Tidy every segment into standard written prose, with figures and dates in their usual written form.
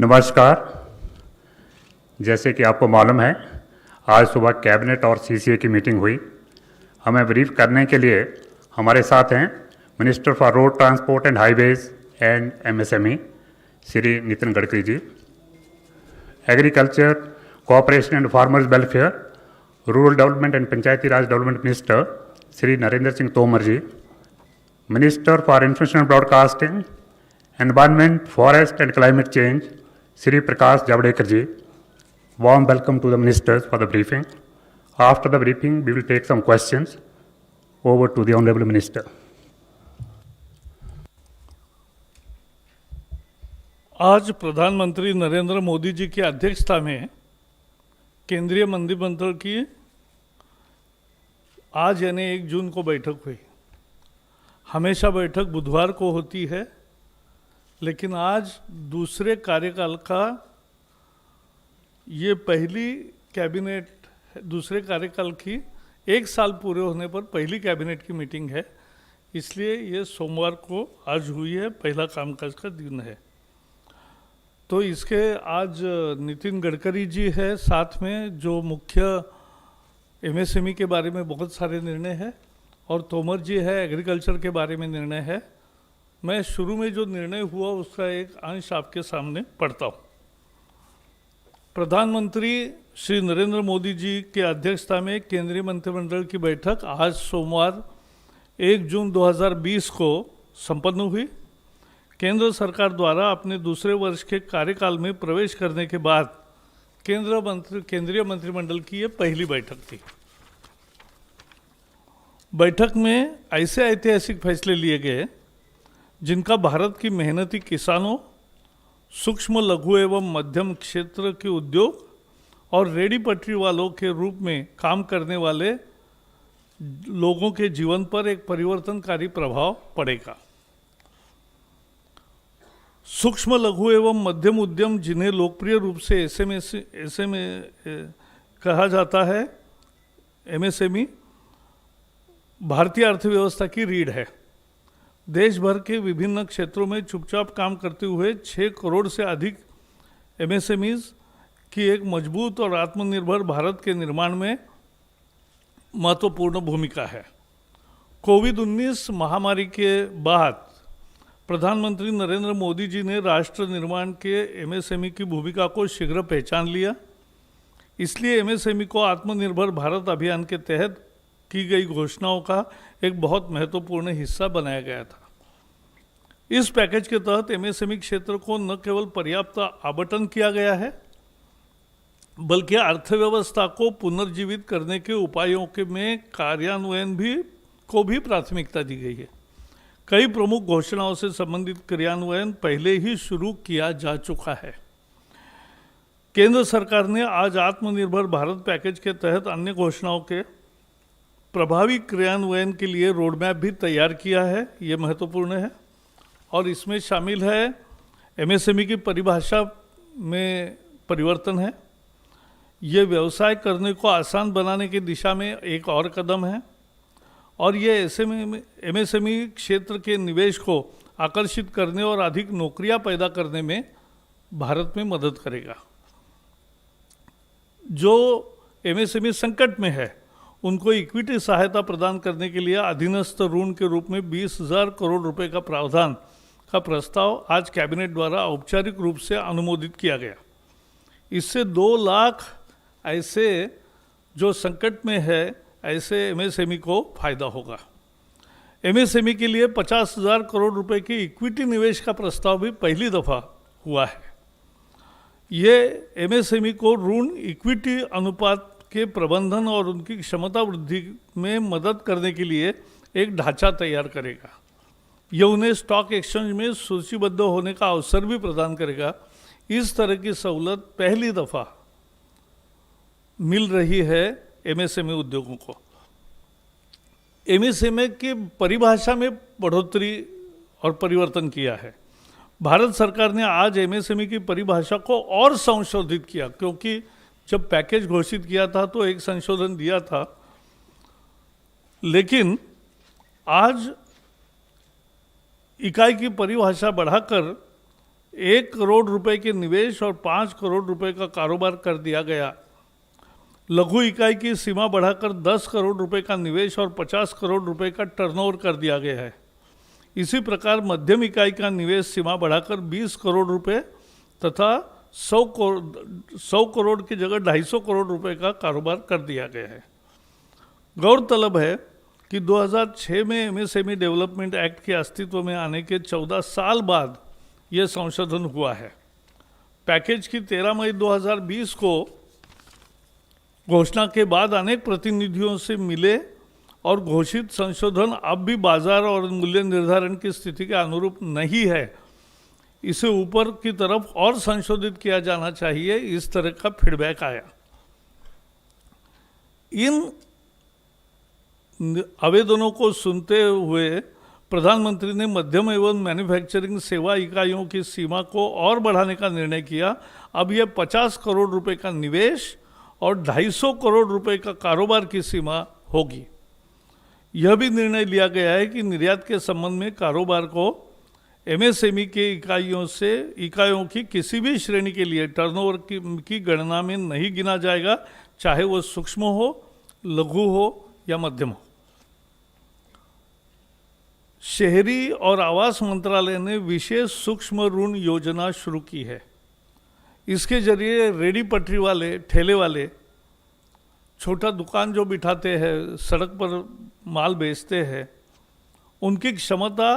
नमस्कार। जैसे कि आपको मालूम है, आज सुबह कैबिनेट और सीसीए की मीटिंग हुई। हमें ब्रीफ करने के लिए हमारे साथ हैं minister for road transport and highways and MSME Shri Nitin Gadkari ji, agriculture, cooperation and farmers welfare, rural development and panchayati raj development minister Shri Narendra Singh Tomar ji, minister for information broadcasting, environment, forest and climate change Shri Prakash Javadekar ji. Warm welcome to the ministers for the briefing. After the briefing, we will take some questions. Over to the Honorable Minister. आज प्रधानमंत्री नरेंद्र मोदी जी की अध्यक्षता में केंद्रीय मंत्रिमंडल की आज यानी 1 जून को बैठक हुई। हमेशा बैठक बुधवार को होती है, लेकिन आज दूसरे कार्यकाल का ये पहली कैबिनेट, दूसरे कार्यकाल की 1 साल पूरे होने पर पहली कैबिनेट की मीटिंग है, इसलिए ये सोमवार को आज हुई है, पहला कामकाज का दिन है। तो इसके आज नितिन गडकरी जी है साथ में, जो मुख्य एमएसएमई के बारे में बहुत सारे निर्णय है, और तोमर जी है, एग्रीकल्चर के बारे में निर्णय है। मैं शुरू में जो निर्णय हुआ उसका एक अंश आपके सामने पढ़ता हूँ। प्रधानमंत्री श्री नरेंद्र मोदी जी के अध्यक्षता में केंद्रीय मंत्रिमंडल की बैठक आज सोमवार 1 जून 2020 को संपन्न हुई। केंद्र सरकार द्वारा अपने दूसरे वर्ष के कार्यकाल में प्रवेश करने के बाद केंद्रीय मंत्रिमंडल की ये पहली बैठक थी। बैठक में ऐसे ऐतिहासिक फैसले लिए गए जिनका भारत की मेहनती किसानों, सूक्ष्म, लघु एवं मध्यम क्षेत्र के उद्योग और रेडी पटरी वालों के रूप में काम करने वाले लोगों के जीवन पर एक परिवर्तनकारी प्रभाव पड़ेगा। सूक्ष्म, लघु एवं मध्यम उद्यम, जिन्हें लोकप्रिय रूप से एसएमए कहा जाता है, एमएसएमई, भारतीय अर्थव्यवस्था की रीढ़ है। देश भर के विभिन्न क्षेत्रों में चुपचाप काम करते हुए 6 करोड़ से अधिक एमएसएमईज की एक मजबूत और आत्मनिर्भर भारत के निर्माण में महत्वपूर्ण भूमिका है। कोविड-19 महामारी के बाद प्रधानमंत्री नरेंद्र मोदी जी ने राष्ट्र निर्माण के एमएसएमई की भूमिका को शीघ्र पहचान लिया। इसलिए एमएसएमई को आत्मनिर्भर भारत अभियान के तहत की गई घोषणाओं का एक बहुत महत्वपूर्ण हिस्सा बनाया गया था। इस पैकेज के तहत एमएसएमई क्षेत्र को न केवल पर्याप्त आवंटन किया गया है, बल्कि अर्थव्यवस्था को पुनर्जीवित करने के उपायों के में कार्यान्वयन को भी प्राथमिकता दी गई है। कई प्रमुख घोषणाओं से संबंधित क्रियान्वयन पहले ही शुरू किया जा चुका है। केंद्र सरकार ने आज आत्मनिर्भर भारत पैकेज के तहत अन्य घोषणाओं के प्रभावी क्रियान्वयन के लिए रोडमैप भी तैयार किया है। ये महत्वपूर्ण है और इसमें शामिल है एमएसएमई की परिभाषा में परिवर्तन है। ये व्यवसाय करने को आसान बनाने की दिशा में एक और कदम है और ये एमएसएमई क्षेत्र के निवेश को आकर्षित करने और अधिक नौकरियां पैदा करने में भारत में मदद करेगा। जो एमएसएमई संकट में है उनको इक्विटी सहायता प्रदान करने के लिए अधीनस्थ ऋण के रूप में 20,000 करोड़ रुपए का प्रावधान का प्रस्ताव आज कैबिनेट द्वारा औपचारिक रूप से अनुमोदित किया गया। इससे 2 लाख ऐसे जो संकट में है ऐसे एमएसएमई को फायदा होगा। एमएसएमई के लिए 50,000 करोड़ रुपए के इक्विटी निवेश का प्रस्ताव भी पहली दफा हुआ है। ये एमएसएमई को ऋण इक्विटी अनुपात के प्रबंधन और उनकी क्षमता वृद्धि में मदद करने के लिए एक ढांचा तैयार करेगा। यह उन्हें स्टॉक एक्सचेंज में सूचीबद्ध होने का अवसर भी प्रदान करेगा। इस तरह की सहूलत पहली दफा मिल रही है एमएसएमई उद्योगों को। एमएसएमई की परिभाषा में बढ़ोतरी और परिवर्तन किया है। भारत सरकार ने आज एमएसएमई की परिभाषा को और संशोधित किया, क्योंकि जब पैकेज घोषित किया था तो एक संशोधन दिया था, लेकिन आज इकाई की परिभाषा बढ़ाकर 1 करोड़ रुपए के निवेश और 5 करोड़ रुपए का कारोबार कर दिया गया। लघु इकाई की सीमा बढ़ाकर 10 करोड़ रुपए का निवेश और 50 करोड़ रुपए का टर्नओवर कर दिया गया है। इसी प्रकार मध्यम इकाई का निवेश सीमा बढ़ाकर 20 करोड़ रुपए तथा 100 करोड़ की जगह 250 करोड़ रुपए का कारोबार कर दिया गया है। गौरतलब है कि 2006 में एमएसएमई डेवलपमेंट एक्ट के अस्तित्व में आने के 14 साल बाद यह संशोधन हुआ है। पैकेज की 13 मई 2020 को घोषणा के बाद अनेक प्रतिनिधियों से मिले और घोषित संशोधन अब भी बाजार और मूल्य निर्धारण की स्थिति के अनुरूप नहीं है, इसे ऊपर की तरफ और संशोधित किया जाना चाहिए, इस तरह का फीडबैक आया। इन आवेदनों को सुनते हुए प्रधानमंत्री ने मध्यम एवं मैन्युफैक्चरिंग सेवा इकाइयों की सीमा को और बढ़ाने का निर्णय किया। अब यह 50 करोड़ रुपए का निवेश और 250 करोड़ रुपए का कारोबार की सीमा होगी। यह भी निर्णय लिया गया है कि निर्यात के संबंध में कारोबार को एमएसएमई के इकाइयों की किसी भी श्रेणी के लिए टर्नओवर की गणना में नहीं गिना जाएगा, चाहे वो सूक्ष्म हो, लघु हो या मध्यम हो। शहरी और आवास मंत्रालय ने विशेष सूक्ष्म ऋण योजना शुरू की है। इसके जरिए रेडी पटरी वाले, ठेले वाले, छोटा दुकान जो बिठाते हैं, सड़क पर माल बेचते हैं, उनकी क्षमता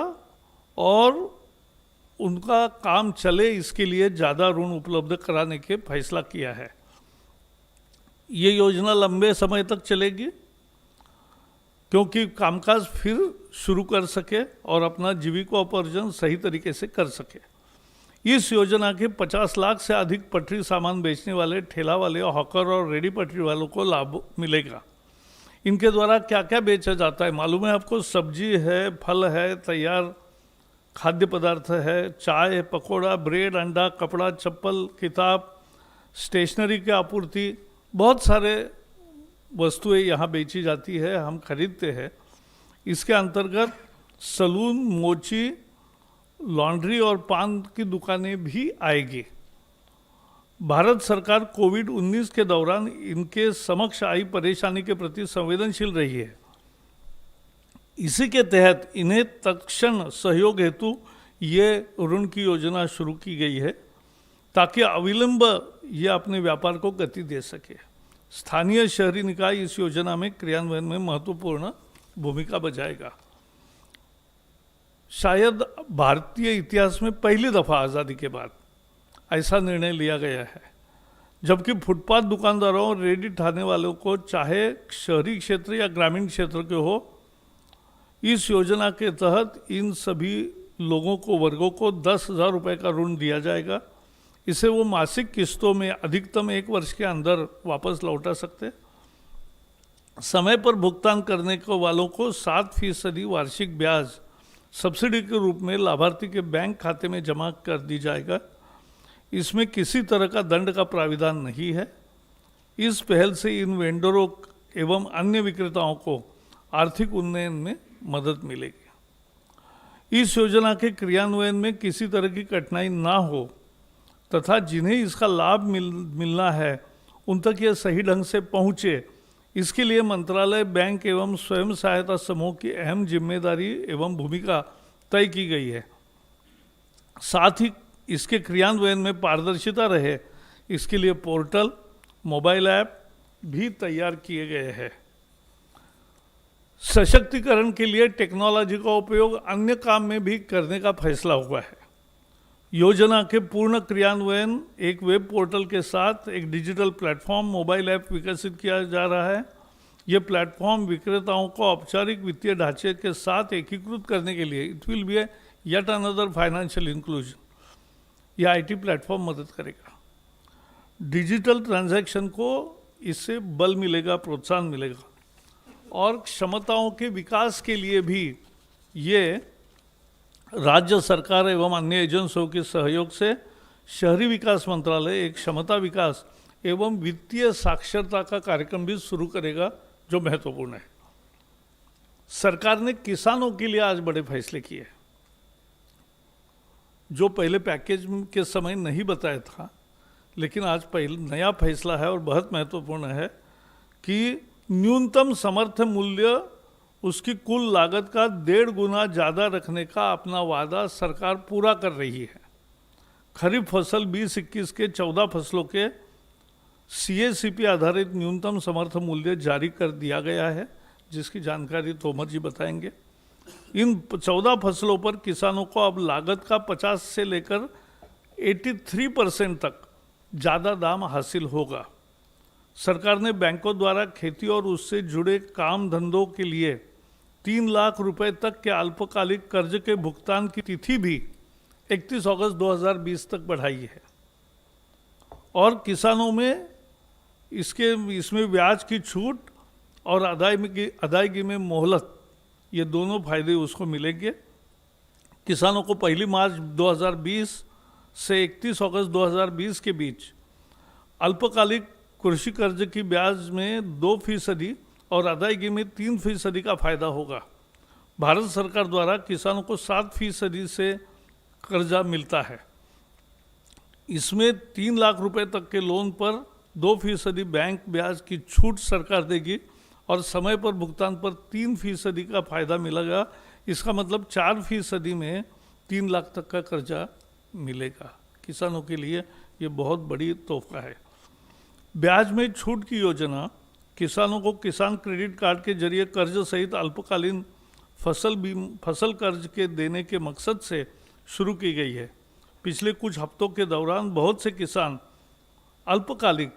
और उनका काम चले इसके लिए ज़्यादा ऋण उपलब्ध कराने के फैसला किया है। ये योजना लंबे समय तक चलेगी क्योंकि कामकाज फिर शुरू कर सके और अपना जीविकोपार्जन सही तरीके से कर सके। इस योजना के 50 लाख से अधिक पटरी सामान बेचने वाले ठेला वाले, हॉकर और रेडी पटरी वालों को लाभ मिलेगा। इनके द्वारा क्या क्या बेचा जाता है मालूम है आपको? सब्जी है, फल है, तैयार खाद्य पदार्थ है, चाय, पकौड़ा, ब्रेड, अंडा, कपड़ा, चप्पल, किताब, स्टेशनरी की आपूर्ति, बहुत सारे वस्तुएं यहाँ बेची जाती है, हम खरीदते हैं। इसके अंतर्गत सलून, मोची, लॉन्ड्री और पान की दुकानें भी आएगी। भारत सरकार कोविड-19 के दौरान इनके समक्ष आई परेशानी के प्रति संवेदनशील रही है। इसी के तहत इन्हें तत्क्षण सहयोग हेतु ये ऋण की योजना शुरू की गई है ताकि अविलंब ये अपने व्यापार को गति दे सके। स्थानीय शहरी निकाय इस योजना में क्रियान्वयन में महत्वपूर्ण भूमिका बजाएगा। शायद भारतीय इतिहास में पहली दफा आज़ादी के बाद ऐसा निर्णय लिया गया है, जबकि फुटपाथ दुकानदारों और रेडी ठाने वालों को, चाहे शहरी क्षेत्र या ग्रामीण क्षेत्र के हो, इस योजना के तहत इन सभी लोगों को, वर्गों को 10,000 रुपये का ऋण दिया जाएगा। इसे वो मासिक किस्तों में अधिकतम 1 वर्ष के अंदर वापस लौटा सकते। समय पर भुगतान करने को वालों को 7% वार्षिक ब्याज सब्सिडी के रूप में लाभार्थी के बैंक खाते में जमा कर दी जाएगा। इसमें किसी तरह का दंड का प्राविधान नहीं है। इस पहल से इन वेंडरों एवं अन्य विक्रेताओं को आर्थिक उन्नयन में मदद मिलेगी। इस योजना के क्रियान्वयन में किसी तरह की कठिनाई ना हो तथा जिन्हें इसका लाभ मिलना है उन तक यह सही ढंग से पहुँचे, इसके लिए मंत्रालय, बैंक एवं स्वयं सहायता समूह की अहम जिम्मेदारी एवं भूमिका तय की गई है। साथ ही इसके क्रियान्वयन में पारदर्शिता रहे, इसके लिए पोर्टल, मोबाइल ऐप भी तैयार किए गए हैं। सशक्तिकरण के लिए टेक्नोलॉजी का उपयोग अन्य काम में भी करने का फैसला हुआ है। योजना के पूर्ण क्रियान्वयन एक वेब पोर्टल के साथ एक डिजिटल प्लेटफॉर्म, मोबाइल ऐप विकसित किया जा रहा है। यह प्लेटफॉर्म विक्रेताओं को औपचारिक वित्तीय ढांचे के साथ एकीकृत करने के लिए, it will be yet another financial inclusion, यह आईटी प्लेटफॉर्म मदद करेगा। डिजिटल ट्रांजैक्शन को इससे बल मिलेगा, प्रोत्साहन मिलेगा और क्षमताओं के विकास के लिए भी ये राज्य सरकार एवं अन्य एजेंसियों के सहयोग से शहरी विकास मंत्रालय एक क्षमता विकास एवं वित्तीय साक्षरता का कार्यक्रम भी शुरू करेगा, जो महत्वपूर्ण है। सरकार ने किसानों के लिए आज बड़े फैसले किए। जो पहले पैकेज के समय नहीं बताया था, लेकिन आज पहले नया फैसला है और बहुत महत्वपूर्ण है कि न्यूनतम समर्थन मूल्य उसकी कुल लागत का 1.5 गुना ज़्यादा रखने का अपना वादा सरकार पूरा कर रही है। खरीफ फसल 20-21 के 14 फसलों के CACP आधारित न्यूनतम समर्थन मूल्य जारी कर दिया गया है, जिसकी जानकारी तोमर जी बताएंगे। इन 14 फसलों पर किसानों को अब लागत का 50 से लेकर 83% तक ज़्यादा दाम हासिल होगा। सरकार ने बैंकों द्वारा खेती और उससे जुड़े काम धंधों के लिए 3 लाख रुपए तक के अल्पकालिक कर्ज के भुगतान की तिथि भी 31 अगस्त 2020 तक बढ़ाई है और किसानों में इसमें ब्याज की छूट और अदायगी में मोहलत, ये दोनों फायदे उसको मिलेंगे। किसानों को 1 मार्च 2020 से 31 अगस्त 2020 के बीच अल्पकालिक कृषि कर्ज की ब्याज में 2% और अदायगी में 3% का फायदा होगा। भारत सरकार द्वारा किसानों को 7% से कर्जा मिलता है। इसमें 3 लाख रुपए तक के लोन पर 2% बैंक ब्याज की छूट सरकार देगी और समय पर भुगतान पर 3% का फायदा मिलेगा। इसका मतलब 4% में 3 लाख तक का कर्जा मिलेगा। किसानों के लिए ये बहुत बड़ी तोहफा है। ब्याज में छूट की योजना किसानों को किसान क्रेडिट कार्ड के जरिए कर्ज सहित अल्पकालीन फसल कर्ज के देने के मकसद से शुरू की गई है। पिछले कुछ हफ्तों के दौरान बहुत से किसान अल्पकालिक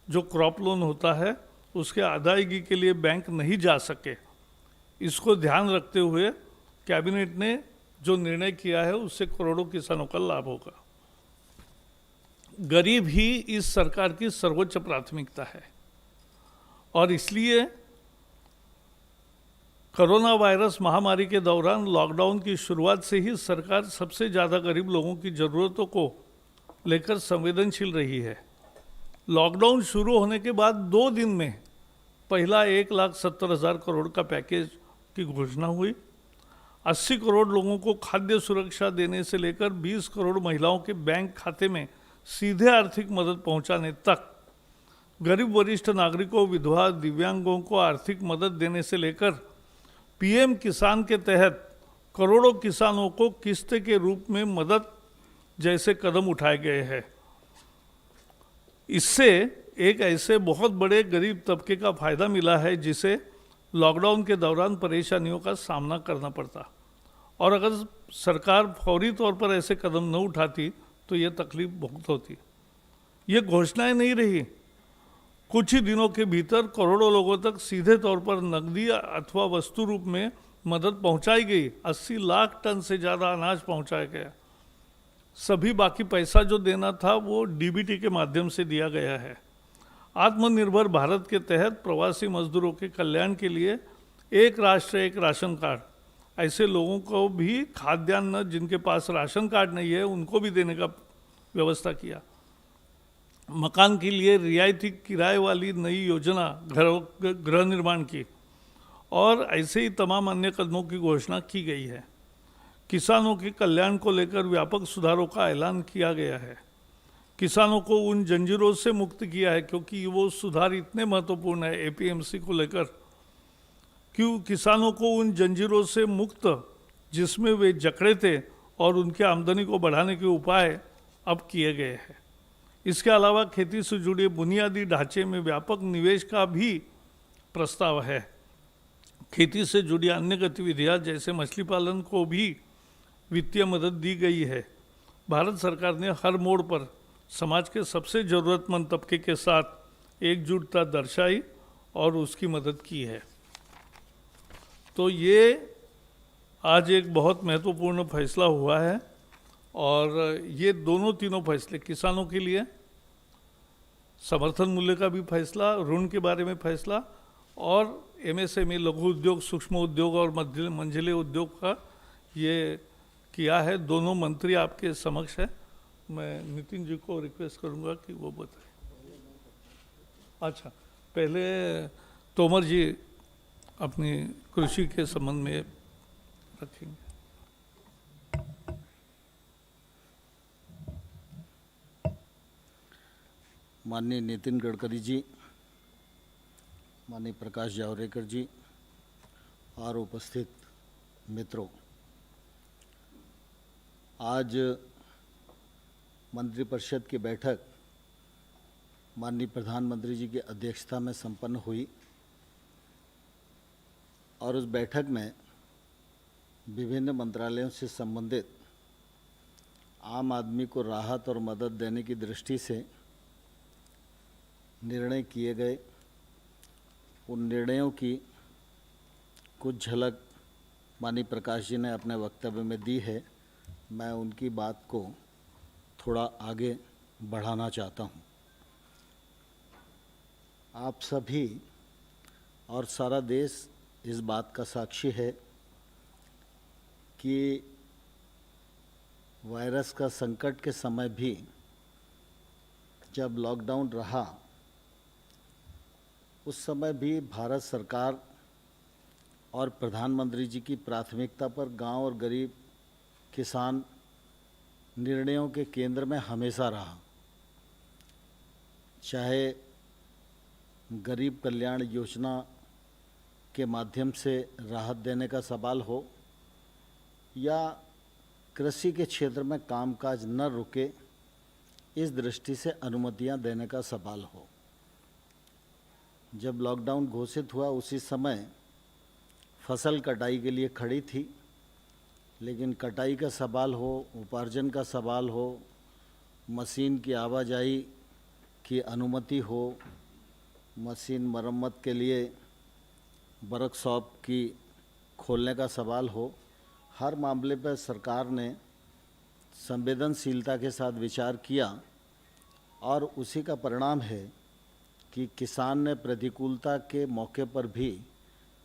जो क्रॉप लोन होता है उसके अदायगी के लिए बैंक नहीं जा सके। इसको ध्यान रखते हुए कैबिनेट ने जो निर्णय किया है उससे करोड़ों किसानों का लाभ होगा। गरीब ही इस सरकार की सर्वोच्च प्राथमिकता है और इसलिए कोरोना वायरस महामारी के दौरान लॉकडाउन की शुरुआत से ही सरकार सबसे ज़्यादा गरीब लोगों की ज़रूरतों को लेकर संवेदनशील रही है। लॉकडाउन शुरू होने के बाद 2 दिन में पहला 1,70,000 करोड़ का पैकेज की घोषणा हुई। 80 करोड़ लोगों को खाद्य सुरक्षा देने से लेकर 20 करोड़ महिलाओं के बैंक खाते में सीधे आर्थिक मदद पहुंचाने तक, गरीब वरिष्ठ नागरिकों, विधवा, दिव्यांगों को आर्थिक मदद देने से लेकर PM किसान के तहत करोड़ों किसानों को किस्त के रूप में मदद जैसे कदम उठाए गए हैं। इससे एक ऐसे बहुत बड़े गरीब तबके का फायदा मिला है जिसे लॉकडाउन के दौरान परेशानियों का सामना करना पड़ता, और अगर सरकार फौरी तौर पर ऐसे कदम न उठाती तो ये तकलीफ बहुत होती। ये घोषणाएं नहीं रही, कुछ ही दिनों के भीतर करोड़ों लोगों तक सीधे तौर पर नकदी अथवा वस्तु रूप में मदद पहुंचाई गई। 80 लाख टन से ज़्यादा अनाज पहुंचाया गया। सभी बाकी पैसा जो देना था वो DBT के माध्यम से दिया गया है। आत्मनिर्भर भारत के तहत प्रवासी मजदूरों के कल्याण के लिए एक राष्ट्र एक राशन कार्ड, ऐसे लोगों को भी खाद्यान्न जिनके पास राशन कार्ड नहीं है उनको भी देने का व्यवस्था किया। मकान के लिए रियायती किराए वाली नई योजना गृह निर्माण की, और ऐसे ही तमाम अन्य कदमों की घोषणा की गई है। किसानों के कल्याण को लेकर व्यापक सुधारों का ऐलान किया गया है। किसानों को उन जंजीरों से मुक्त किया है, क्योंकि वो सुधार इतने महत्वपूर्ण है APMC को लेकर, क्यों किसानों को उन जंजीरों से मुक्त जिसमें वे जकड़े थे और उनके आमदनी को बढ़ाने के उपाय अब किए गए हैं। इसके अलावा खेती से जुड़े बुनियादी ढांचे में व्यापक निवेश का भी प्रस्ताव है। खेती से जुड़ी अन्य गतिविधियां जैसे मछली पालन को भी वित्तीय मदद दी गई है। भारत सरकार ने हर मोड़ पर समाज के सबसे ज़रूरतमंद तबके के साथ एकजुटता दर्शाई और उसकी मदद की है। तो ये आज एक बहुत महत्वपूर्ण फैसला हुआ है, और ये तीनों फैसले किसानों के लिए, समर्थन मूल्य का भी फैसला, ऋण के बारे में फैसला, और MSME लघु उद्योग, सूक्ष्म उद्योग और मंझले उद्योग का ये किया है। दोनों मंत्री आपके समक्ष है। मैं नितिन जी को रिक्वेस्ट करूंगा कि वो बताएं। अच्छा, पहले तोमर जी अपनी कृषि के संबंध में रखेंगे। माननीय नितिन गडकरी जी, माननीय प्रकाश जावड़ेकर जी और उपस्थित मित्रों, आज मंत्रिपरिषद की बैठक माननीय प्रधानमंत्री जी की अध्यक्षता में संपन्न हुई और उस बैठक में विभिन्न मंत्रालयों से संबंधित आम आदमी को राहत और मदद देने की दृष्टि से निर्णय किए गए। उन निर्णयों की कुछ झलक माननीय प्रकाश जी ने अपने वक्तव्य में दी है। मैं उनकी बात को थोड़ा आगे बढ़ाना चाहता हूँ। आप सभी और सारा देश इस बात का साक्षी है कि वायरस का संकट के समय भी जब लॉकडाउन रहा, उस समय भी भारत सरकार और प्रधानमंत्री जी की प्राथमिकता पर गांव और गरीब किसान निर्णयों के केंद्र में हमेशा रहा। चाहे गरीब कल्याण योजना के माध्यम से राहत देने का सवाल हो या कृषि के क्षेत्र में कामकाज न रुके इस दृष्टि से अनुमतियां देने का सवाल हो। जब लॉकडाउन घोषित हुआ उसी समय फसल कटाई के लिए खड़ी थी, लेकिन कटाई का सवाल हो, उपार्जन का सवाल हो, मशीन की आवाजाही की अनुमति हो, मशीन मरम्मत के लिए वर्कशॉप की खोलने का सवाल हो, हर मामले पर सरकार ने संवेदनशीलता के साथ विचार किया और उसी का परिणाम है कि किसान ने प्रतिकूलता के मौके पर भी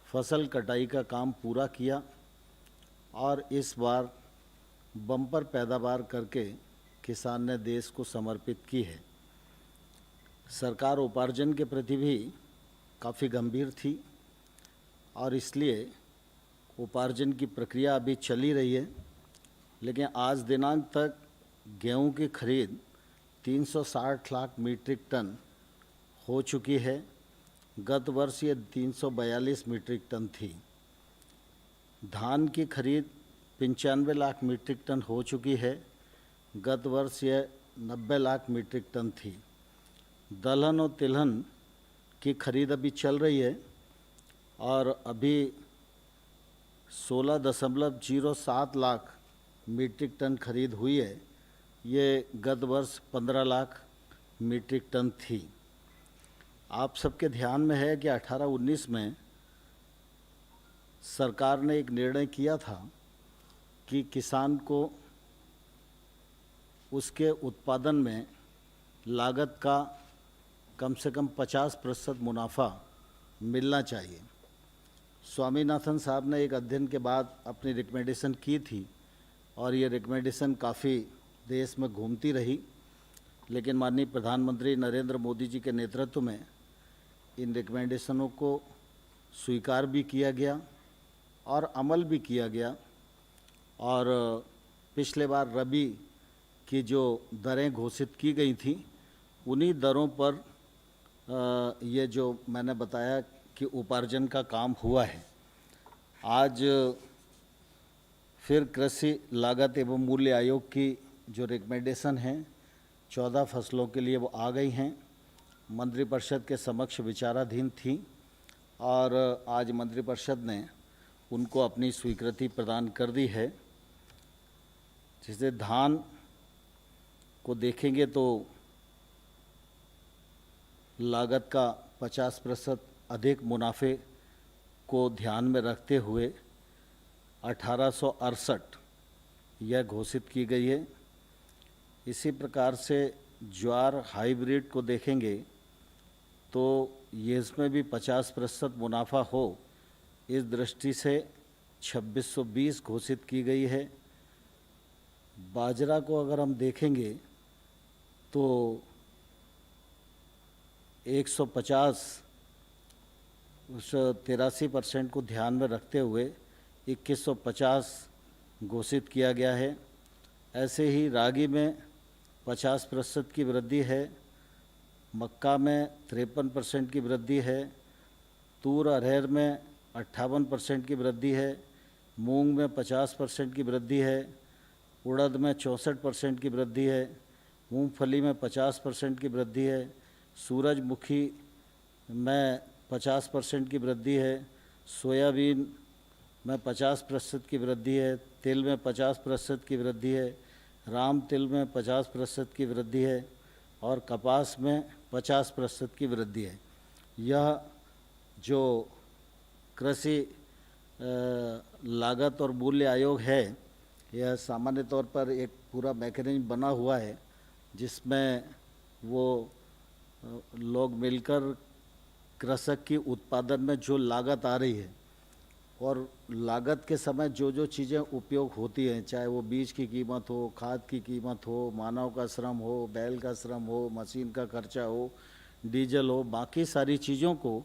फसल कटाई का काम पूरा किया और इस बार बम्पर पैदावार करके किसान ने देश को समर्पित की है। सरकार उपार्जन के प्रति भी काफ़ी गंभीर थी और इसलिए उपार्जन की प्रक्रिया अभी चली रही है, लेकिन आज दिनांक तक गेहूं की खरीद 360 लाख मीट्रिक टन हो चुकी है। गत वर्ष ये 342 मीट्रिक टन थी। धान की खरीद 95 लाख मीट्रिक टन हो चुकी है। गत वर्ष यह 90 लाख मीट्रिक टन थी। दलहन और तिलहन की खरीद अभी चल रही है और अभी 16.07 लाख मीट्रिक टन खरीद हुई है। ये गत वर्ष 15 लाख मीट्रिक टन थी। आप सबके ध्यान में है कि 18-19 में सरकार ने एक निर्णय किया था कि किसान को उसके उत्पादन में लागत का कम से कम 50% मुनाफा मिलना चाहिए। स्वामीनाथन साहब ने एक अध्ययन के बाद अपनी रिकमेंडेशन की थी और ये रिकमेंडेशन काफ़ी देश में घूमती रही, लेकिन माननीय प्रधानमंत्री नरेंद्र मोदी जी के नेतृत्व में इन रिकमेंडेशनों को स्वीकार भी किया गया और अमल भी किया गया। और पिछले बार रबी की जो दरें घोषित की गई थी, उन्हीं दरों पर ये जो मैंने बताया कि उपार्जन का काम हुआ है। आज फिर कृषि लागत एवं मूल्य आयोग की जो रिकमेंडेशन हैं 14 फसलों के लिए वो आ गई हैं, मंत्रिपरिषद के समक्ष विचाराधीन थी और आज मंत्रिपरिषद ने उनको अपनी स्वीकृति प्रदान कर दी है। जैसे धान को देखेंगे तो लागत का 50% अधिक मुनाफे को ध्यान में रखते हुए 1868 यह घोषित की गई है। इसी प्रकार से ज्वार हाइब्रिड को देखेंगे तो ये इसमें भी 50% मुनाफा हो, इस दृष्टि से 2620 घोषित की गई है। बाजरा को अगर हम देखेंगे तो 150 उस 83% को ध्यान में रखते हुए 2150 घोषित किया गया है। ऐसे ही रागी में 50% की वृद्धि है, मक्का में 53% की वृद्धि है, तूर अरहर में 58% की वृद्धि है, मूंग में 50% की वृद्धि है, उड़द में 64% की वृद्धि है, मूंगफली में 50% की वृद्धि है, सूरजमुखी में 50% की वृद्धि है, सोयाबीन में 50% की वृद्धि है, तिल में 50% की वृद्धि है, राम तिल में 50% की वृद्धि है और कपास में 50% की वृद्धि है। यह जो कृषि लागत और मूल्य आयोग है, यह सामान्य तौर पर एक पूरा मैकेनिज्म बना हुआ है जिसमें वो लोग मिलकर कृषक की उत्पादन में जो लागत आ रही है और लागत के समय जो जो चीज़ें उपयोग होती हैं, चाहे वो बीज की कीमत हो, खाद की कीमत हो, मानव का श्रम हो, बैल का श्रम हो, मशीन का खर्चा हो, डीजल हो, बाकी सारी चीज़ों को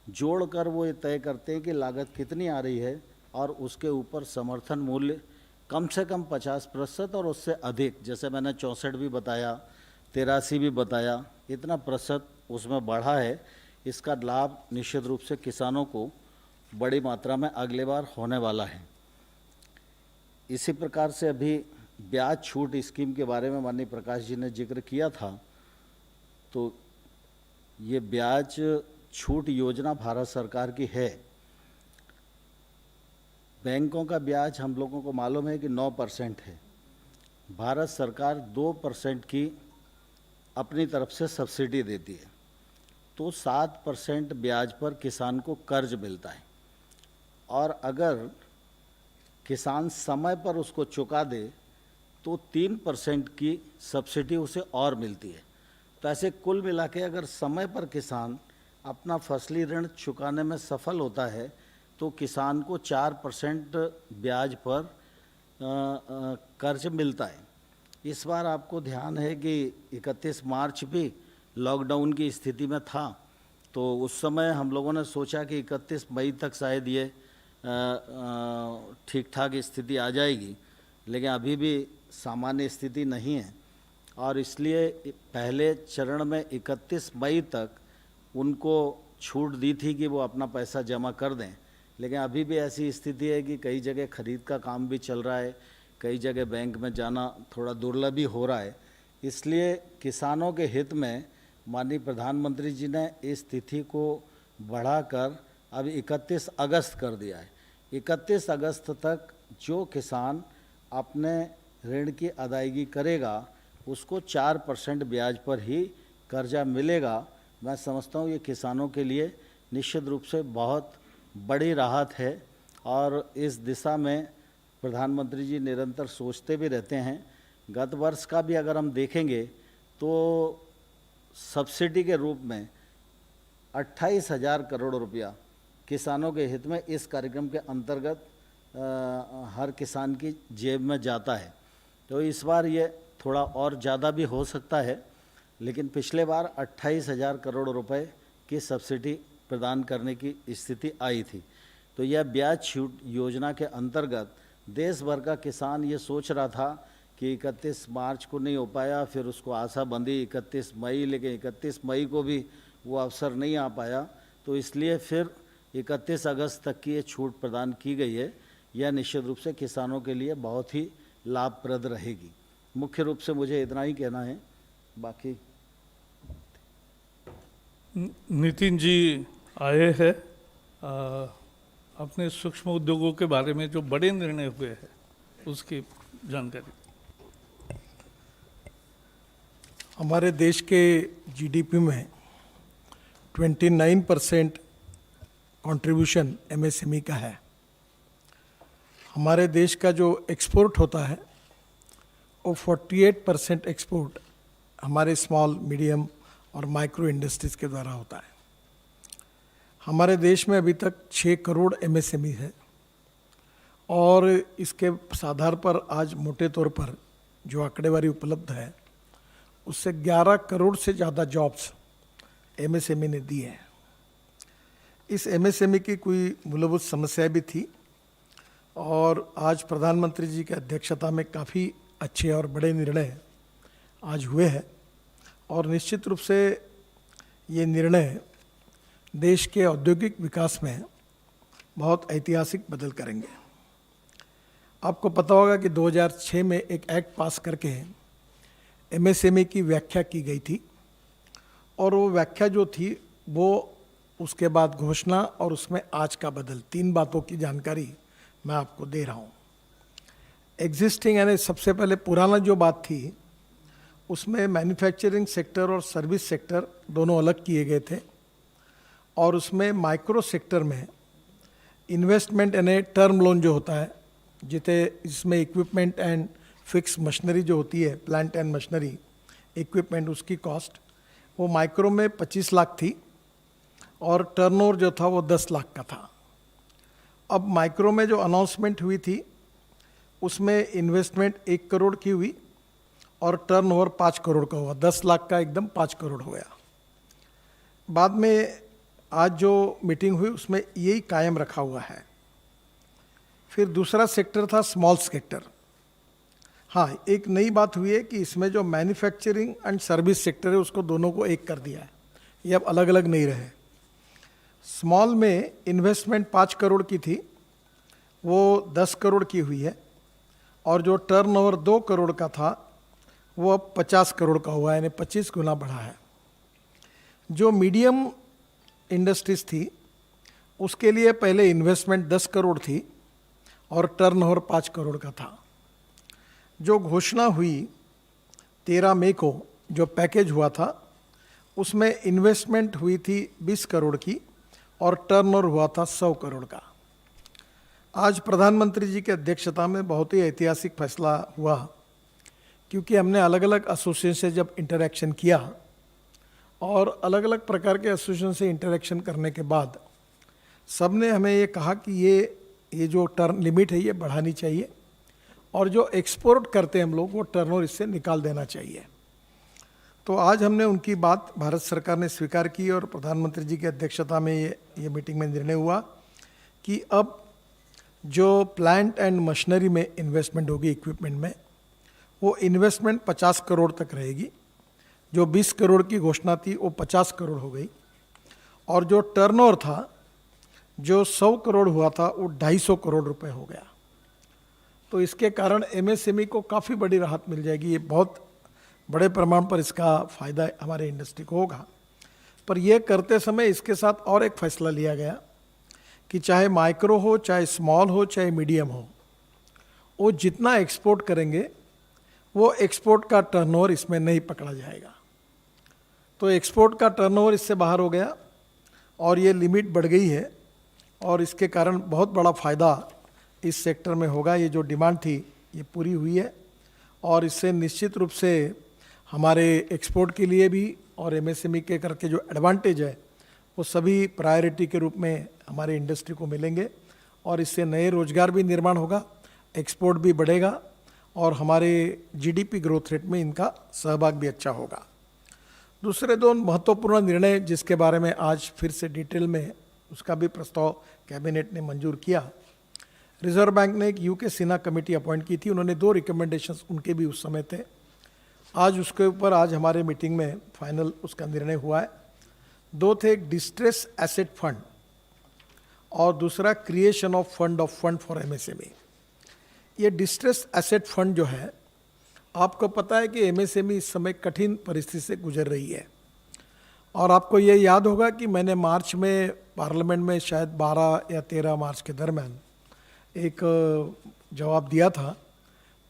जोड़कर वो ये तय करते हैं कि लागत कितनी आ रही है और उसके ऊपर समर्थन मूल्य कम से कम 50% और उससे अधिक, जैसे मैंने 64 भी बताया, 83 भी बताया, इतना प्रतिशत उसमें बढ़ा है। इसका लाभ निश्चित रूप से किसानों को बड़ी मात्रा में अगले बार होने वाला है। इसी प्रकार से अभी ब्याज छूट स्कीम के बारे में माननीय प्रकाश जी ने जिक्र किया था, तो ये ब्याज छूट योजना भारत सरकार की है। बैंकों का ब्याज हम लोगों को मालूम है कि 9% है। भारत सरकार 2% की अपनी तरफ से सब्सिडी देती है, तो 7% ब्याज पर किसान को कर्ज मिलता है और अगर किसान समय पर उसको चुका दे तो 3% की सब्सिडी उसे और मिलती है। तो ऐसे कुल मिला के अगर समय पर किसान अपना फसली ऋण चुकाने में सफल होता है तो किसान को 4% ब्याज पर कर्ज मिलता है। इस बार आपको ध्यान है कि 31 मार्च भी लॉकडाउन की स्थिति में था, तो उस समय हम लोगों ने सोचा कि 31 मई तक शायद ये ठीक ठाक स्थिति आ जाएगी, लेकिन अभी भी सामान्य स्थिति नहीं है और इसलिए पहले चरण में 31 मई तक उनको छूट दी थी कि वो अपना पैसा जमा कर दें, लेकिन अभी भी ऐसी स्थिति है कि कई जगह खरीद का काम भी चल रहा है, कई जगह बैंक में जाना थोड़ा दुर्लभ ही हो रहा है। इसलिए किसानों के हित में माननीय प्रधानमंत्री जी ने इस तिथि को बढ़ाकर अब 31 अगस्त कर दिया है। 31 अगस्त तक जो किसान अपने ऋण की अदायगी करेगा उसको 4% ब्याज पर ही कर्जा मिलेगा। मैं समझता हूँ ये किसानों के लिए निश्चित रूप से बहुत बड़ी राहत है और इस दिशा में प्रधानमंत्री जी निरंतर सोचते भी रहते हैं। गत वर्ष का भी अगर हम देखेंगे तो सब्सिडी के रूप में 28,000 करोड़ रुपया किसानों के हित में इस कार्यक्रम के अंतर्गत हर किसान की जेब में जाता है। तो इस बार ये थोड़ा और ज़्यादा भी हो सकता है, लेकिन पिछले बार 28,000 करोड़ रुपए की सब्सिडी प्रदान करने की स्थिति आई थी। तो यह ब्याज छूट योजना के अंतर्गत देश भर का किसान ये सोच रहा था कि 31 मार्च को नहीं हो पाया, फिर उसको आशा बंधी 31 मई, लेकिन 31 मई को भी वो अवसर नहीं आ पाया, तो इसलिए फिर 31 अगस्त तक की ये छूट प्रदान की गई है। यह निश्चित रूप से किसानों के लिए बहुत ही लाभप्रद रहेगी। मुख्य रूप से मुझे इतना ही कहना है, बाकी नितिन जी आए हैं अपने सूक्ष्म उद्योगों के बारे में जो बड़े निर्णय हुए हैं उसकी जानकारी। हमारे देश के जीडीपी में 29% कंट्रीब्यूशन एमएसएमई का है। हमारे देश का जो एक्सपोर्ट होता है वो 48% एक्सपोर्ट हमारे स्मॉल मीडियम और माइक्रो इंडस्ट्रीज़ के द्वारा होता है। हमारे देश में अभी तक 6 करोड़ एमएसएमई है और इसके आधार पर आज मोटे तौर पर जो आंकड़ेवारी उपलब्ध है उससे 11 करोड़ से ज़्यादा जॉब्स एमएसएमई ने दी है। इस एमएसएमई की कोई मूलभूत समस्या भी थी और आज प्रधानमंत्री जी की अध्यक्षता में काफ़ी अच्छे और बड़े निर्णय आज हुए हैं और निश्चित रूप से ये निर्णय देश के औद्योगिक विकास में बहुत ऐतिहासिक बदल करेंगे। आपको पता होगा कि 2006 में एक एक्ट पास करके एमएसएमई की व्याख्या की गई थी, और वो व्याख्या जो थी वो उसके बाद घोषणा और उसमें आज का बदल, 3 बातों की जानकारी मैं आपको दे रहा हूँ। एग्जिस्टिंग यानी सबसे पहले पुराना जो बात थी उसमें मैन्युफैक्चरिंग सेक्टर और सर्विस सेक्टर दोनों अलग किए गए थे, और उसमें माइक्रो सेक्टर में इन्वेस्टमेंट यानी टर्म लोन जो होता है, जिसमें इक्विपमेंट एंड फिक्स मशीनरी जो होती है, प्लांट एंड मशीनरी इक्विपमेंट, उसकी कॉस्ट वो माइक्रो में 25 लाख थी और टर्नओवर जो था वो 10 लाख का था। अब माइक्रो में जो अनाउंसमेंट हुई थी उसमें इन्वेस्टमेंट 1 करोड़ की हुई और टर्नओवर 5 करोड़ का हुआ, 10 लाख का एकदम 5 करोड़ हो गया। बाद में आज जो मीटिंग हुई उसमें यही कायम रखा हुआ है। फिर दूसरा सेक्टर था स्मॉल सेक्टर। हाँ, एक नई बात हुई है कि इसमें जो मैन्युफैक्चरिंग एंड सर्विस सेक्टर है उसको दोनों को एक कर दिया है, ये अब अलग अलग नहीं रहे। स्मॉल में इन्वेस्टमेंट 5 करोड़ की थी, वो 10 करोड़ की हुई है, और जो टर्नओवर 2 करोड़ का था वो अब 50 करोड़ का हुआ है, यानी 25 गुना बढ़ा है। जो मीडियम इंडस्ट्रीज थी उसके लिए पहले इन्वेस्टमेंट 10 करोड़ थी और टर्नओवर 5 करोड़ का था। जो घोषणा हुई 13 मई को, जो पैकेज हुआ था उसमें इन्वेस्टमेंट हुई थी 20 करोड़ की और टर्नओवर हुआ था 100 करोड़ का। आज प्रधानमंत्री जी की अध्यक्षता में बहुत ही ऐतिहासिक फैसला हुआ, क्योंकि हमने अलग अलग एसोसिएशन से जब इंटरेक्शन किया और अलग अलग प्रकार के एसोसिएशन से इंटरेक्शन करने के बाद सब ने हमें ये कहा कि ये जो टर्न लिमिट है ये बढ़ानी चाहिए, और जो एक्सपोर्ट करते हैं हम लोग वो टर्नओवर इससे निकाल देना चाहिए। तो आज हमने उनकी बात भारत सरकार ने स्वीकार की और प्रधानमंत्री जी की अध्यक्षता में ये मीटिंग में निर्णय हुआ कि अब जो प्लांट एंड मशीनरी में इन्वेस्टमेंट होगी इक्विपमेंट में, वो इन्वेस्टमेंट 50 करोड़ तक रहेगी। जो 20 करोड़ की घोषणा थी वो 50 करोड़ हो गई, और जो टर्नओवर था जो 100 करोड़ हुआ था वो 250 करोड़ रुपए हो गया। तो इसके कारण एमएसएमई को काफ़ी बड़ी राहत मिल जाएगी। ये बहुत बड़े प्रमाण पर इसका फ़ायदा हमारे इंडस्ट्री को होगा। पर यह करते समय इसके साथ और एक फैसला लिया गया कि चाहे माइक्रो हो, चाहे स्मॉल हो, चाहे मीडियम हो, वो जितना एक्सपोर्ट करेंगे वो एक्सपोर्ट का टर्नओवर इसमें नहीं पकड़ा जाएगा। तो एक्सपोर्ट का टर्नओवर इससे बाहर हो गया और ये लिमिट बढ़ गई है, और इसके कारण बहुत बड़ा फ़ायदा इस सेक्टर में होगा। ये जो डिमांड थी ये पूरी हुई है, और इससे निश्चित रूप से हमारे एक्सपोर्ट के लिए भी और एमएसएमई के करके जो एडवांटेज है वो सभी प्रायोरिटी के रूप में हमारे इंडस्ट्री को मिलेंगे, और इससे नए रोजगार भी निर्माण होगा, एक्सपोर्ट भी बढ़ेगा, और हमारे जीडीपी ग्रोथ रेट में इनका सहभाग भी अच्छा होगा। दूसरे 2 महत्वपूर्ण निर्णय जिसके बारे में आज फिर से डिटेल में उसका भी प्रस्ताव कैबिनेट ने मंजूर किया। रिजर्व बैंक ने एक यूके सिन्हा कमेटी अपॉइंट की थी, उन्होंने 2 रिकमेंडेशंस उनके भी उस समय थे। आज उसके ऊपर आज हमारे मीटिंग में फाइनल उसका निर्णय हुआ है। 2 थे, एक डिस्ट्रेस एसेट फंड और दूसरा creation of fund for MSME. ये डिस्ट्रेस एसेट फंड जो है, आपको पता है कि एमएसएमई इस समय कठिन परिस्थिति से गुजर रही है, और आपको ये याद होगा कि मैंने मार्च में पार्लियामेंट में शायद 12 या 13 मार्च के दरम्यान एक जवाब दिया था।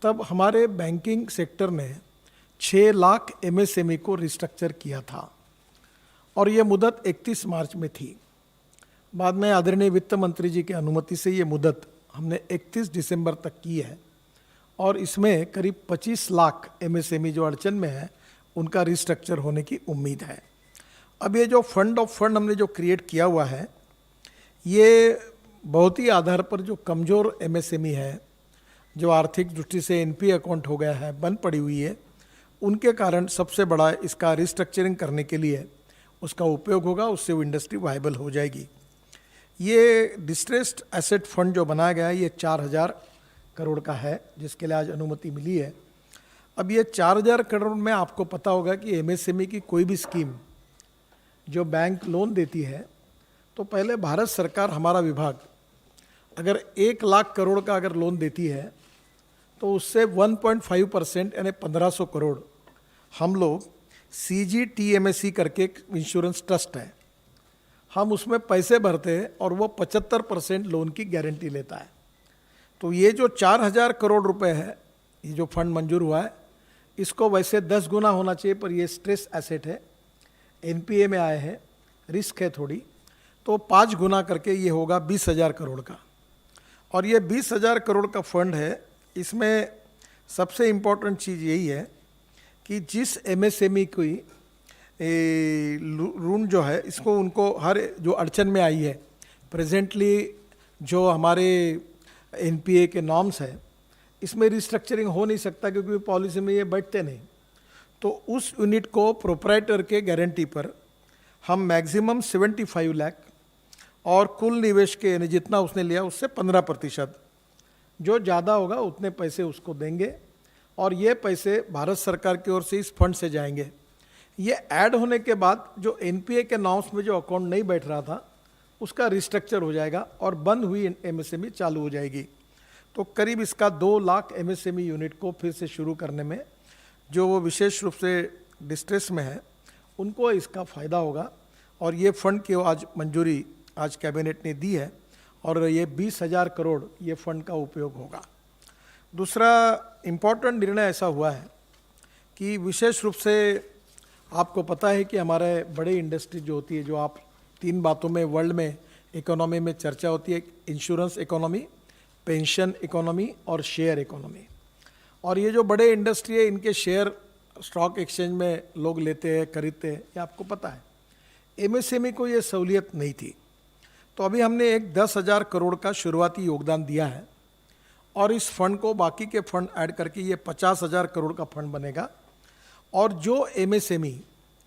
तब हमारे बैंकिंग सेक्टर ने 6 लाख एमएसएमई को रिस्ट्रक्चर किया था, और ये मुदत 31 मार्च में थी। बाद में आदरणीय वित्त मंत्री जी की अनुमति से ये मुदत हमने 31 दिसंबर तक की है, और इसमें करीब 25 लाख एमएसएमई जो अड़चन में है उनका रिस्ट्रक्चर होने की उम्मीद है। अब ये जो फंड ऑफ फंड हमने जो क्रिएट किया हुआ है, ये बहुत ही आधार पर जो कमज़ोर एमएसएमई है, जो आर्थिक दृष्टि से एनपी अकाउंट हो गया है, बंद पड़ी हुई है, उनके कारण सबसे बड़ा इसका रिस्ट्रक्चरिंग करने के लिए उसका उपयोग होगा, उससे वो इंडस्ट्री वायबल हो जाएगी। ये डिस्ट्रेस्ड एसेट फंड जो बनाया गया है ये 4000 करोड़ का है, जिसके लिए आज अनुमति मिली है। अब ये 4000 करोड़ में आपको पता होगा कि एमएसएमई की कोई भी स्कीम जो बैंक लोन देती है, तो पहले भारत सरकार, हमारा विभाग अगर 1 लाख करोड़ का अगर लोन देती है तो उससे 1.5% यानी 1500 करोड़ हम लोग CGTMSE करके एक इंश्योरेंस ट्रस्ट है, हम उसमें पैसे भरते हैं और वो 75% लोन की गारंटी लेता है। तो ये जो 4000 करोड़ रुपए है, ये जो फंड मंजूर हुआ है, इसको वैसे 10 गुना होना चाहिए, पर ये स्ट्रेस एसेट है, NPA में आए हैं, रिस्क है थोड़ी, तो 5 गुना करके ये होगा 20,000 करोड़ का। और ये 20,000 करोड़ का फंड है, इसमें सबसे इम्पोर्टेंट चीज़ यही है कि जिस MSME की ऋण जो है, इसको उनको हर जो अड़चन में आई है, प्रेजेंटली जो हमारे NPA के नॉर्म्स है, इसमें रिस्ट्रक्चरिंग हो नहीं सकता क्योंकि पॉलिसी में ये बैठते नहीं, तो उस यूनिट को प्रोप्राइटर के गारंटी पर हम मैक्सिमम 75 लाख और कुल निवेश के यानी जितना उसने लिया उससे 15%, जो ज़्यादा होगा उतने पैसे उसको देंगे और ये पैसे भारत सरकार की ओर से इस फंड से जाएंगे। ये ऐड होने के बाद जो NPA के नॉर्म्स में जो अकाउंट नहीं बैठ रहा था उसका रिस्ट्रक्चर हो जाएगा और बंद हुई MSME चालू हो जाएगी। तो करीब इसका 2 लाख MSME यूनिट को फिर से शुरू करने में, जो वो विशेष रूप से डिस्ट्रेस में है, उनको इसका फ़ायदा होगा। और ये फंड की आज मंजूरी आज कैबिनेट ने दी है और ये 20,000 करोड़ ये फंड का उपयोग होगा। दूसरा इम्पोर्टेंट निर्णय ऐसा हुआ है कि विशेष रूप से आपको पता है कि हमारे बड़े इंडस्ट्री जो होती है, जो आप 3 बातों में वर्ल्ड में इकोनॉमी में चर्चा होती है, इंश्योरेंस इकोनॉमी, पेंशन इकोनॉमी और शेयर इकोनॉमी। और ये जो बड़े इंडस्ट्री है, इनके शेयर स्टॉक एक्सचेंज में लोग लेते हैं, खरीदते हैं, ये आपको पता है। MSME को ये सहूलियत नहीं थी, तो अभी हमने एक 10,000 करोड़ का शुरुआती योगदान दिया है और इस फंड को बाकी के फंड ऐड करके ये 50,000 करोड़ का फंड बनेगा। और जो MSME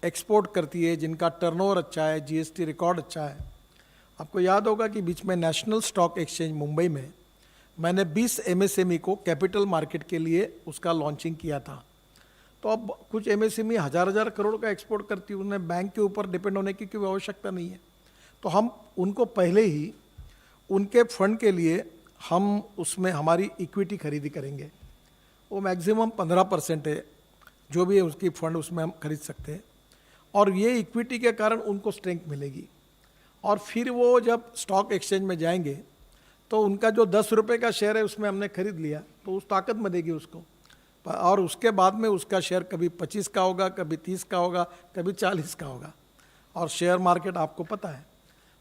एक्सपोर्ट करती है, जिनका टर्नओवर अच्छा है, GST रिकॉर्ड अच्छा है, आपको याद होगा कि बीच में नेशनल स्टॉक एक्सचेंज मुंबई में मैंने 20 MSME को कैपिटल मार्केट के लिए उसका लॉन्चिंग किया था। तो अब कुछ MSME हज़ार करोड़ का एक्सपोर्ट करती है, उन्हें बैंक के ऊपर डिपेंड होने की कोई आवश्यकता नहीं है, तो हम उनको पहले ही उनके फंड के लिए हम उसमें हमारी इक्विटी खरीदी करेंगे। वो मैक्सिमम 15% है, जो भी है उसकी फंड उसमें हम खरीद सकते हैं और ये इक्विटी के कारण उनको स्ट्रेंथ मिलेगी। और फिर वो जब स्टॉक एक्सचेंज में जाएंगे तो उनका जो 10 रुपये का शेयर है उसमें हमने खरीद लिया, तो उस ताकत में देगी उसको। और उसके बाद में उसका शेयर कभी 25 का होगा, कभी 30 का होगा, कभी 40 का होगा। और शेयर मार्केट आपको पता है,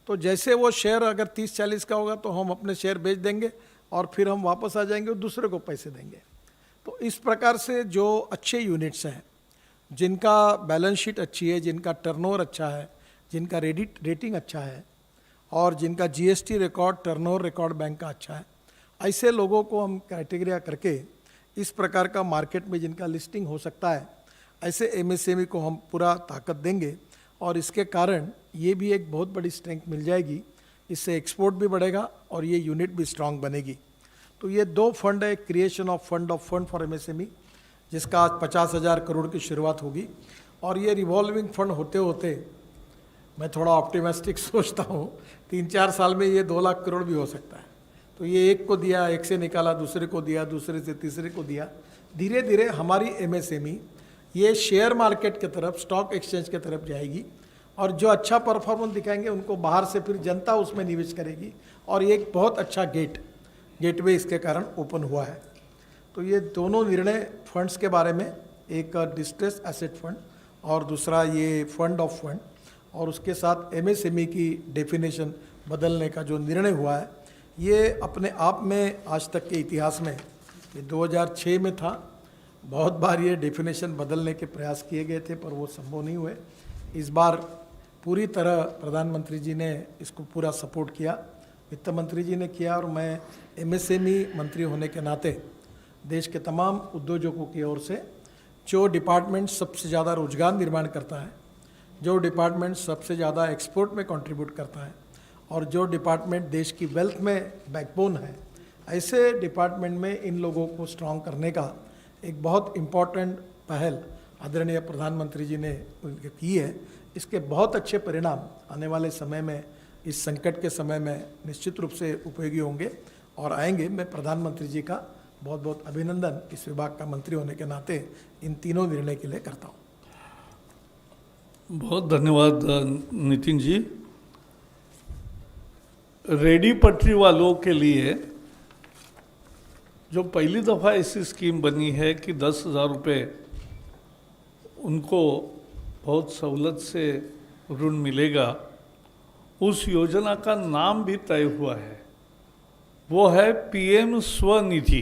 तो जैसे वो शेयर अगर 30-40 का होगा तो हम अपने शेयर बेच देंगे और फिर हम वापस आ जाएंगे और दूसरे को पैसे देंगे। तो इस प्रकार से जो अच्छे यूनिट्स हैं, जिनका बैलेंस शीट अच्छी है, जिनका टर्नओवर अच्छा है, जिनका रेटिंग अच्छा है और जिनका GST record, turnover record bank का अच्छा है, ऐसे लोगों को हम क्राइटेरिया करके इस प्रकार का मार्केट में जिनका लिस्टिंग हो सकता है, ऐसे MSME को हम पूरा ताकत देंगे और इसके कारण ये भी एक बहुत बड़ी स्ट्रेंथ मिल जाएगी। इससे एक्सपोर्ट भी बढ़ेगा और ये यूनिट भी स्ट्रांग बनेगी। तो ये 2 फंड है, creation of fund for MSME, जिसका आज 50,000 करोड़ की शुरुआत होगी और ये रिवॉल्विंग फंड होते होते मैं थोड़ा ऑप्टिमिस्टिक सोचता हूँ 3-4 साल में ये 2 लाख करोड़ भी हो सकता है। तो ये एक को दिया, एक से निकाला, दूसरे को दिया, दूसरे से तीसरे को दिया, धीरे धीरे हमारी MSME ये शेयर मार्केट की तरफ, स्टॉक एक्सचेंज की तरफ जाएगी और जो अच्छा परफॉर्मेंस दिखाएंगे उनको बाहर से फिर जनता उसमें निवेश करेगी और ये एक बहुत अच्छा गेटवे इसके कारण ओपन हुआ है। तो ये दोनों निर्णय फंड्स के बारे में, एक डिस्ट्रेस एसेट फंड और दूसरा ये फंड ऑफ फंड, और उसके साथ MSME की डेफिनेशन बदलने का जो निर्णय हुआ है, ये अपने आप में आज तक के इतिहास में, ये 2006 में था, बहुत बार ये डेफिनेशन बदलने के प्रयास किए गए थे पर वो संभव नहीं हुए। इस बार पूरी तरह प्रधानमंत्री जी ने इसको पूरा सपोर्ट किया, वित्त मंत्री जी ने किया और मैं MSME मंत्री होने के नाते देश के तमाम उद्योजकों की ओर से, जो डिपार्टमेंट सबसे ज़्यादा रोजगार निर्माण करता है, जो डिपार्टमेंट सबसे ज़्यादा एक्सपोर्ट में कंट्रीब्यूट करता है और जो डिपार्टमेंट देश की वेल्थ में बैकबोन है, ऐसे डिपार्टमेंट में इन लोगों को स्ट्रांग करने का एक बहुत इम्पॉर्टेंट पहल आदरणीय प्रधानमंत्री जी ने की है। इसके बहुत अच्छे परिणाम आने वाले समय में, इस संकट के समय में निश्चित रूप से उपयोगी होंगे और आएंगे। मैं प्रधानमंत्री जी का बहुत बहुत अभिनंदन इस विभाग का मंत्री होने के नाते इन तीनों निर्णय के लिए करता हूँ। बहुत धन्यवाद नितिन जी। रेडी पटरी वालों के लिए जो पहली दफ़ा ऐसी स्कीम बनी है कि 10,000 रुपये उनको बहुत सहूलत से ऋण मिलेगा, उस योजना का नाम भी तय हुआ है। वो है PM Svanidhi,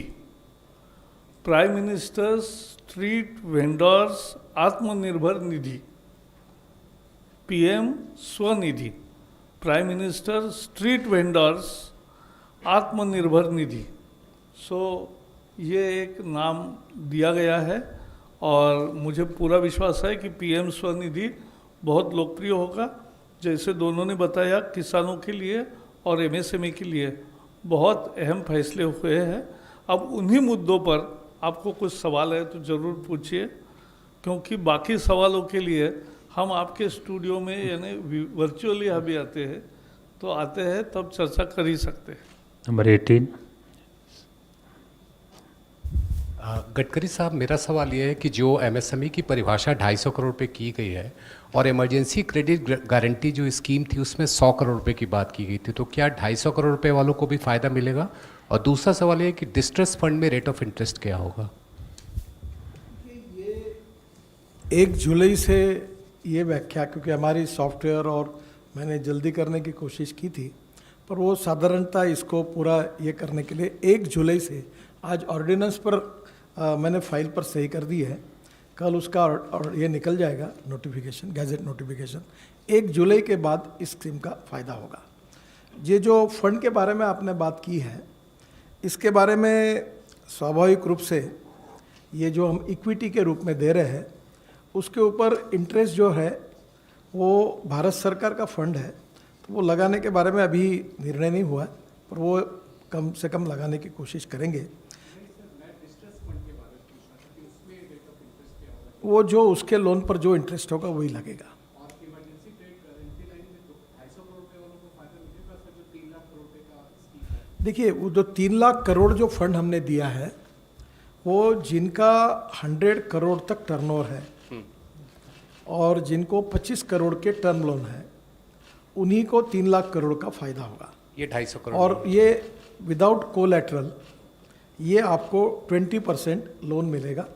prime minister street vendors Atmanirbhar Nidhi. PM Svanidhi, prime minister street vendors Atmanirbhar Nidhi. सो ये एक नाम दिया गया है और मुझे पूरा विश्वास है कि पीएम स्वनिधि बहुत लोकप्रिय होगा। जैसे दोनों ने बताया, किसानों के लिए और एमएसएमई के लिए बहुत अहम फैसले हुए हैं। अब उन्हीं मुद्दों पर आपको कुछ सवाल है तो ज़रूर पूछिए, क्योंकि बाकी सवालों के लिए हम आपके स्टूडियो में यानी वर्चुअली अभी आते हैं, तो आते हैं तब चर्चा कर ही सकते हैं। नंबर 18। गडकरी साहब, मेरा सवाल ये है कि जो एमएसएमई की परिभाषा 250 करोड़ रुपए की गई है और इमरजेंसी क्रेडिट गारंटी जो स्कीम थी उसमें 100 करोड़ रुपए की बात की गई थी, तो क्या 250 करोड़ रुपए वालों को भी फ़ायदा मिलेगा? और दूसरा सवाल ये है कि डिस्ट्रेस फंड में रेट ऑफ इंटरेस्ट क्या होगा? 1 जुलाई से ये व्याख्या, क्योंकि हमारी सॉफ्टवेयर और मैंने जल्दी करने की कोशिश की थी, पर वो साधारणतः इसको पूरा ये करने के लिए 1 जुलाई से, आज ऑर्डिनेंस पर मैंने फाइल पर सही कर दी है, कल उसका और ये निकल जाएगा नोटिफिकेशन, गैजेट नोटिफिकेशन। 1 जुलाई के बाद इस स्कीम का फ़ायदा होगा। ये जो फंड के बारे में आपने बात की है, इसके बारे में स्वाभाविक रूप से ये जो हम इक्विटी के रूप में दे रहे हैं, उसके ऊपर इंटरेस्ट जो है वो भारत सरकार का फंड है, तो वो लगाने के बारे में अभी निर्णय नहीं हुआ है, पर वो कम से कम लगाने की कोशिश करेंगे। वो जो उसके लोन पर जो इंटरेस्ट होगा वही लगेगा। देखिए, वो जो 3 लाख करोड़ जो फंड हमने दिया है, वो जिनका 100 करोड़ तक टर्नओवर है और जिनको 25 करोड़ के टर्म लोन है, उन्हीं को 3 लाख करोड़ का फायदा होगा। ये 250 करोड़ और ये विदाउट कोलैटरल, ये आपको 20% लोन मिलेगा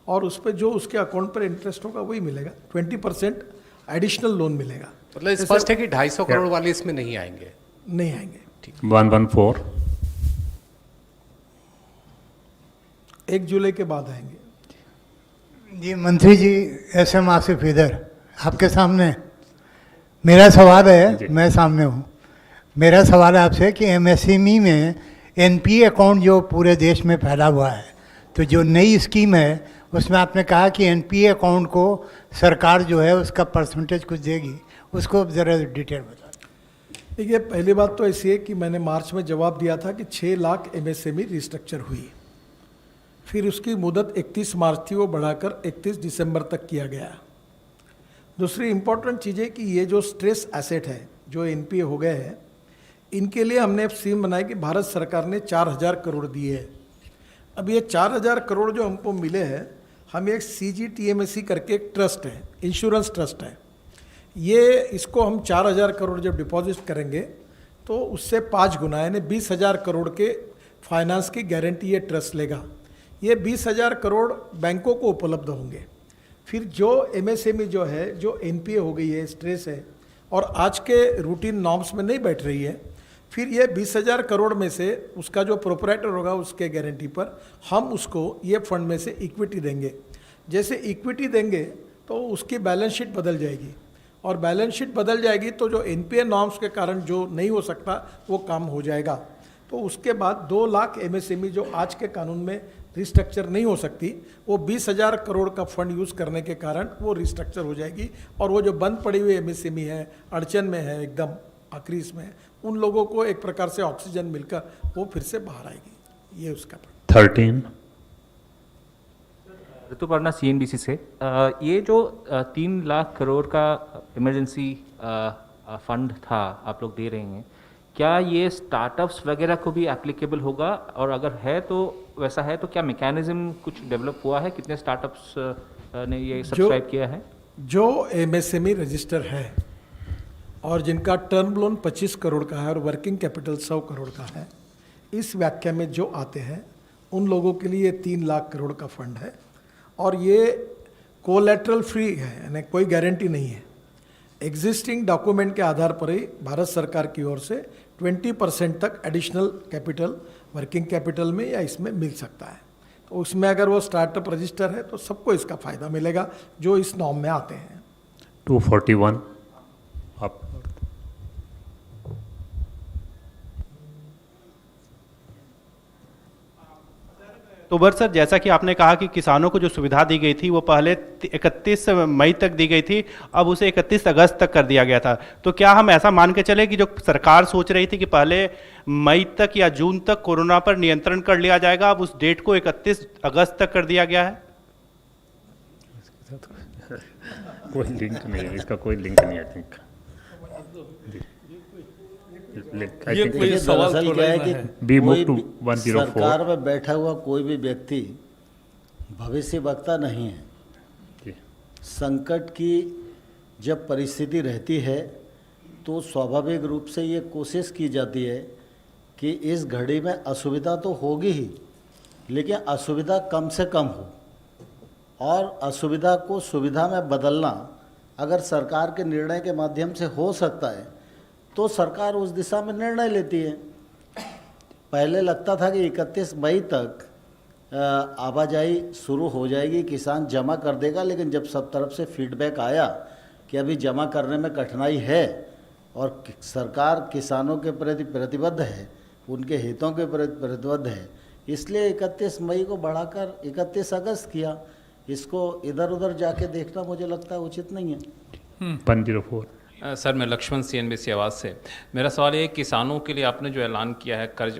और उस पर जो उसके अकाउंट पर इंटरेस्ट होगा वही मिलेगा। 20% एडिशनल लोन मिलेगा। मतलब स्पष्ट है कि 250 करोड़ वाले इसमें नहीं आएंगे? नहीं आएंगे। 114। 1 जुलाई के बाद आएंगे। जी मंत्री जी, एसएम आसिफ इधर आपके सामने मेरा सवाल है। मैं सामने हूँ। मेरा सवाल है आपसे कि एमएसएमई में एनपीए अकाउंट जो पूरे देश में फैला हुआ है, तो जो नई स्कीम है उसमें आपने कहा कि एनपीए अकाउंट को सरकार जो है उसका परसेंटेज कुछ देगी, उसको ज़रा डिटेल बता। देखिए, पहली बात तो ऐसी है कि मैंने मार्च में जवाब दिया था कि 6 लाख एमएसएमई रिस्ट्रक्चर हुई, फिर उसकी मुदत 31 मार्च थी, वो बढ़ाकर 31 दिसंबर तक किया गया। दूसरी इम्पॉर्टेंट चीज़ है कि ये जो स्ट्रेस एसेट है जो एनपीए हो गए हैं, इनके लिए हमने स्कीम बनाई कि भारत सरकार ने 4,000 करोड़ दिए हैं। अब ये 4,000 करोड़ जो हमको मिले हैं, हम एक CGTMSE करके एक ट्रस्ट है, इंश्योरेंस ट्रस्ट है, ये इसको हम 4,000 करोड़ जब डिपॉजिट करेंगे तो उससे 5 गुना यानी 20,000 करोड़ के फाइनेंस की गारंटी ये ट्रस्ट लेगा। ये 20,000 करोड़ बैंकों को उपलब्ध होंगे। फिर जो एमएसएमई जो है, जो एनपीए हो गई है, स्ट्रेस है और आज के रूटीन नॉर्म्स में नहीं बैठ रही है, फिर ये 20,000 करोड़ में से उसका जो प्रोपराइटर होगा उसके गारंटी पर हम उसको ये फंड में से इक्विटी देंगे। जैसे इक्विटी देंगे तो उसकी बैलेंस शीट बदल जाएगी और बैलेंस शीट बदल जाएगी तो जो एनपीए नॉर्म्स के कारण जो नहीं हो सकता वो काम हो जाएगा। तो उसके बाद 2 लाख एमएसएमई जो आज के कानून में रिस्ट्रक्चर नहीं हो सकती, वो 20,000 करोड़ का फंड यूज़ करने के कारण वो रिस्ट्रक्चर हो जाएगी और वो जो बंद पड़ी हुई एमएसएमई है, अड़चन में है, एकदम आखिरी इसमें, उन लोगों को एक प्रकार से ऑक्सीजन मिलकर वो फिर से बाहर आएगी। ये उसका 13। ऋतुपर्णा CNBC से ये जो 3 लाख करोड़ का इमरजेंसी फंड था आप लोग दे रहे हैं, क्या ये स्टार्टअप्स वगैरह को भी एप्लीकेबल होगा, और अगर है तो वैसा है तो क्या मैकेनिज्म कुछ डेवलप हुआ है, कितने स्टार्टअप्स ने ये सब्सक्राइब किया है? जो MSME रजिस्टर है और जिनका टर्म लोन 25 करोड़ का है और वर्किंग कैपिटल 100 करोड़ का है, इस व्याख्या में जो आते हैं उन लोगों के लिए 3 लाख करोड़ का फंड है और ये कोलैटरल फ्री है, यानी कोई गारंटी नहीं है। एग्जिस्टिंग डॉक्यूमेंट के आधार पर ही भारत सरकार की ओर से 20% तक एडिशनल कैपिटल वर्किंग कैपिटल में या इसमें मिल सकता है। तो उसमें अगर वो स्टार्टअप रजिस्टर है तो सबको इसका फ़ायदा मिलेगा जो इस नॉर्म में आते हैं। 241 आप तो बर सर, जैसा कि आपने कहा कि किसानों को जो सुविधा दी गई थी वो पहले 31 मई तक दी गई थी, अब उसे 31 अगस्त तक कर दिया गया था। तो क्या हम ऐसा मान के चले कि जो सरकार सोच रही थी कि पहले मई तक या जून तक कोरोना पर नियंत्रण कर लिया जाएगा, अब उस डेट को 31 अगस्त तक कर दिया गया है? कोई लिंक नहीं है, इसका कोई लिंक नहीं, आई थिंक। ये कोई सवाल दरअसल थोड़ा क्या है ना कि है। We move कोई to भी 104. सरकार में बैठा हुआ कोई भी व्यक्ति भविष्य वक्ता नहीं है। जी। संकट की जब परिस्थिति रहती है तो स्वाभाविक रूप से ये कोशिश की जाती है कि इस घड़ी में असुविधा तो होगी ही, लेकिन असुविधा कम से कम हो, और असुविधा को सुविधा में बदलना अगर सरकार के निर्णय के माध्यम से हो सकता है तो सरकार उस दिशा में निर्णय लेती है। पहले लगता था कि 31 मई तक आवाजाही शुरू हो जाएगी, किसान जमा कर देगा, लेकिन जब सब तरफ से फीडबैक आया कि अभी जमा करने में कठिनाई है और सरकार किसानों के प्रति प्रतिबद्ध है, उनके हितों के प्रति प्रतिबद्ध है, इसलिए 31 मई को बढ़ाकर 31 अगस्त किया। इसको इधर उधर जाके देखना मुझे लगता है उचित नहीं है। 104 सर, मैं लक्ष्मण CNBC आवाज़ से। मेरा सवाल ये है, किसानों के लिए आपने जो ऐलान किया है कर्ज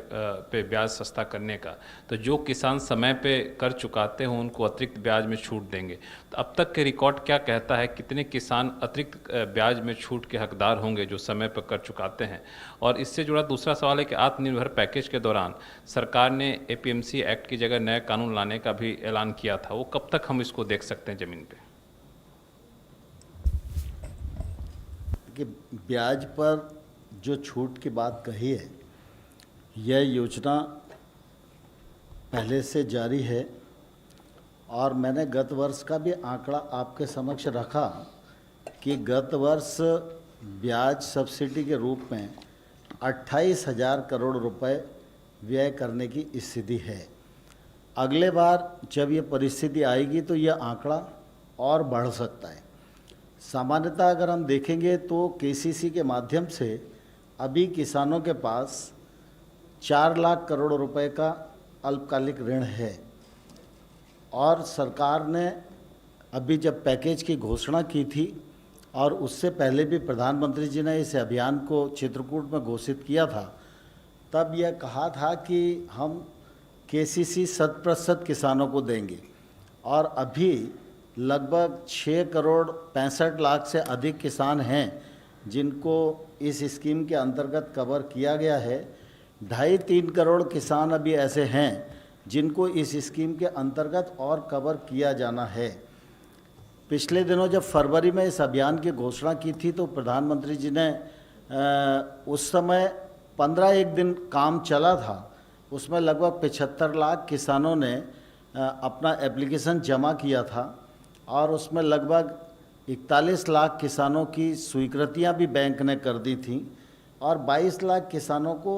पे ब्याज सस्ता करने का, तो जो किसान समय पे कर चुकाते हों उनको अतिरिक्त ब्याज में छूट देंगे, तो अब तक के रिकॉर्ड क्या कहता है, कितने किसान अतिरिक्त ब्याज में छूट के हकदार होंगे जो समय पर कर चुकाते हैं? और इससे जुड़ा दूसरा सवाल है कि आत्मनिर्भर पैकेज के दौरान सरकार ने APMC एक्ट की जगह नया कानून लाने का भी ऐलान किया था, वो कब तक हम इसको देख सकते हैं ज़मीन पर? कि ब्याज पर जो छूट की बात कही है, यह योजना पहले से जारी है और मैंने गत वर्ष का भी आंकड़ा आपके समक्ष रखा कि गत वर्ष ब्याज सब्सिडी के रूप में 28,000 करोड़ रुपए व्यय करने की स्थिति है। अगले बार जब ये परिस्थिति आएगी तो यह आंकड़ा और बढ़ सकता है। सामान्यतः अगर हम देखेंगे तो KCC के माध्यम से अभी किसानों के पास 4 लाख करोड़ रुपए का अल्पकालिक ऋण है और सरकार ने अभी जब पैकेज की घोषणा की थी और उससे पहले भी प्रधानमंत्री जी ने इस अभियान को चित्रकूट में घोषित किया था, तब यह कहा था कि हम KCC 100% किसानों को देंगे और अभी लगभग 6 करोड़ 65 लाख से अधिक किसान हैं जिनको इस स्कीम के अंतर्गत कवर किया गया है। 2.5-3 करोड़ किसान अभी ऐसे हैं जिनको इस स्कीम के अंतर्गत और कवर किया जाना है। पिछले दिनों जब फरवरी में इस अभियान की घोषणा की थी तो प्रधानमंत्री जी ने उस समय 15 दिन काम चला था, उसमें लगभग 75 लाख किसानों ने अपना एप्लीकेशन जमा किया था और उसमें लगभग 41 लाख किसानों की स्वीकृतियां भी बैंक ने कर दी थी और 22 लाख किसानों को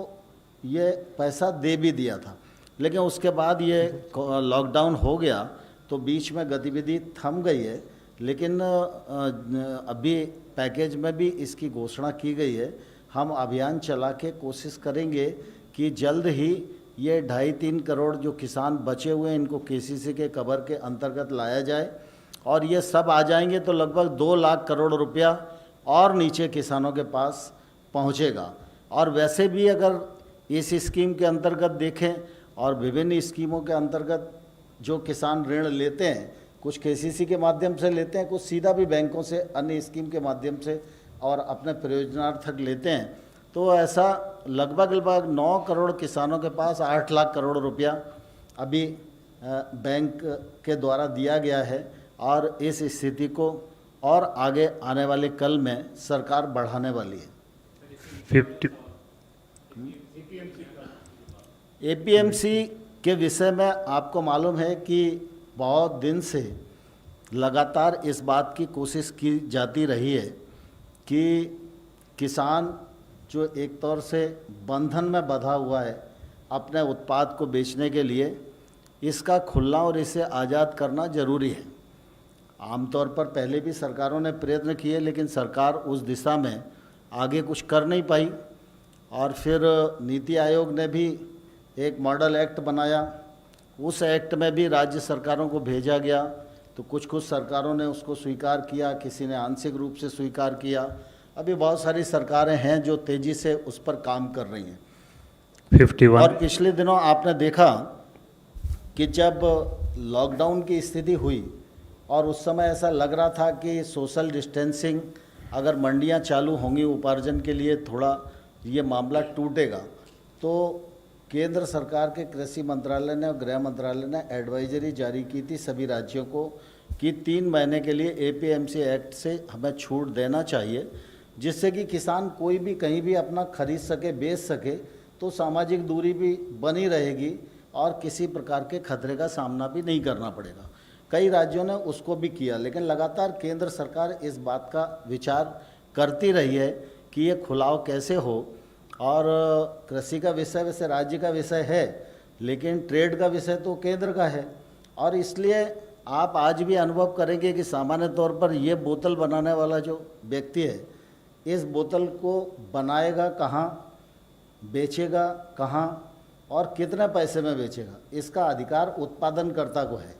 ये पैसा दे भी दिया था। लेकिन उसके बाद ये लॉकडाउन हो गया तो बीच में गतिविधि थम गई है, लेकिन अभी पैकेज में भी इसकी घोषणा की गई है। हम अभियान चला के कोशिश करेंगे कि जल्द ही ये 2.5-3 करोड़ जो किसान बचे हुए हैं इनको KCC के कवर के अंतर्गत लाया जाए और ये सब आ जाएंगे तो लगभग 2 लाख करोड़ रुपया और नीचे किसानों के पास पहुंचेगा। और वैसे भी अगर इस स्कीम के अंतर्गत देखें और विभिन्न स्कीमों के अंतर्गत जो किसान ऋण लेते हैं, कुछ केसीसी के माध्यम से लेते हैं, कुछ सीधा भी बैंकों से अन्य स्कीम के माध्यम से और अपने प्रयोजनार्थक लेते हैं। तो ऐसा लगभग 9 करोड़ किसानों के पास 8 लाख करोड़ रुपया अभी बैंक के द्वारा दिया गया है और इस स्थिति को और आगे आने वाले कल में सरकार बढ़ाने वाली है। 50 एपीएमसी के विषय में आपको मालूम है कि बहुत दिन से लगातार इस बात की कोशिश की जाती रही है कि किसान जो एक तौर से बंधन में बंधा हुआ है अपने उत्पाद को बेचने के लिए, इसका खुलना और इसे आज़ाद करना ज़रूरी है। आमतौर पर पहले भी सरकारों ने प्रयत्न किए, लेकिन सरकार उस दिशा में आगे कुछ कर नहीं पाई और फिर नीति आयोग ने भी एक मॉडल एक्ट बनाया। उस एक्ट में भी राज्य सरकारों को भेजा गया, तो कुछ सरकारों ने उसको स्वीकार किया, किसी ने आंशिक रूप से स्वीकार किया। अभी बहुत सारी सरकारें हैं जो तेज़ी से उस पर काम कर रही हैं। 51 और पिछले दिनों आपने देखा कि जब लॉकडाउन की स्थिति हुई और उस समय ऐसा लग रहा था कि सोशल डिस्टेंसिंग, अगर मंडियां चालू होंगी उपार्जन के लिए थोड़ा ये मामला टूटेगा, तो केंद्र सरकार के कृषि मंत्रालय ने और गृह मंत्रालय ने एडवाइजरी जारी की थी सभी राज्यों को कि 3 महीने के लिए एपीएमसी एक्ट से हमें छूट देना चाहिए, जिससे कि किसान कोई भी कहीं भी अपना खरीद सके, बेच सके, तो सामाजिक दूरी भी बनी रहेगी और किसी प्रकार के खतरे का सामना भी नहीं करना पड़ेगा। कई राज्यों ने उसको भी किया, लेकिन लगातार केंद्र सरकार इस बात का विचार करती रही है कि ये खुलाव कैसे हो। और कृषि का विषय वैसे राज्य का विषय है, लेकिन ट्रेड का विषय तो केंद्र का है। और इसलिए आप आज भी अनुभव करेंगे कि सामान्य तौर पर ये बोतल बनाने वाला जो व्यक्ति है, इस बोतल को बनाएगा कहाँ, बेचेगा कहाँ और कितने पैसे में बेचेगा, इसका अधिकार उत्पादनकर्ता को है।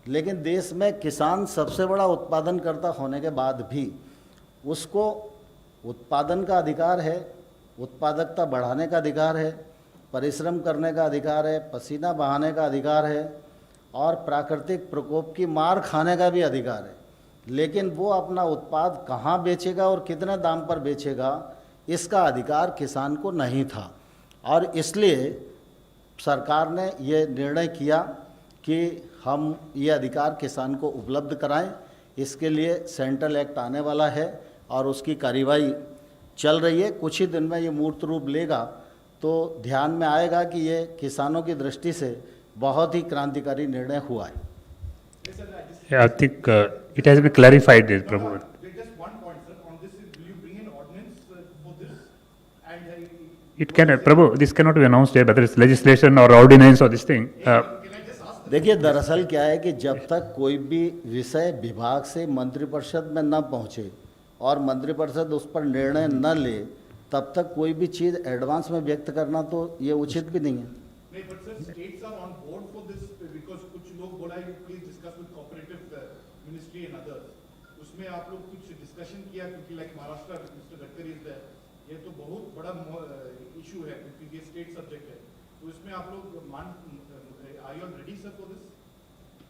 लेकिन देश में किसान सबसे बड़ा उत्पादनकर्ता होने के बाद भी उसको उत्पादन का अधिकार है, उत्पादकता बढ़ाने का अधिकार है, परिश्रम करने का अधिकार है, पसीना बहाने का अधिकार है और प्राकृतिक प्रकोप की मार खाने का भी अधिकार है। लेकिन वो अपना उत्पाद कहाँ बेचेगा और कितने दाम पर बेचेगा, इसका अधिकार किसान को नहीं था। और इसलिए सरकार ने ये निर्णय किया कि हम ये अधिकार किसान को उपलब्ध कराएं। इसके लिए सेंट्रल एक्ट आने वाला है और उसकी कार्रवाई चल रही है। कुछ ही दिन में ये मूर्त रूप लेगा, तो ध्यान में आएगा कि ये किसानों की दृष्टि से बहुत ही क्रांतिकारी निर्णय हुआ है। I think it has been clarified, Prabhu. Just one point, sir. On this, will you bring an ordinance for this? And It can, Prabhu, this cannot be announced here, whether it's legislation or ordinance or this thing. देखिए, दरअसल क्या है कि जब तक कोई भी विषय विभाग से मंत्रिपरिषद में न पहुंचे और मंत्रिपरिषद उस पर निर्णय न ले, तब तक कोई भी चीज़ एडवांस में व्यक्त करना तो ये उचित भी नहीं है। नहीं, but sir, states are on board for this because कुछ लोग बोला है कि please discuss with cooperative ministry and others. उसमें आप लोग कुछ डिस्कशन किया, क्योंकि like Maharashtra mister Gadkari is there, ये तो बहुत बड़ा इशू है क्योंकि ये स्टेट सब्जेक्ट है। तो इसमें आप लोग are you ready sir for this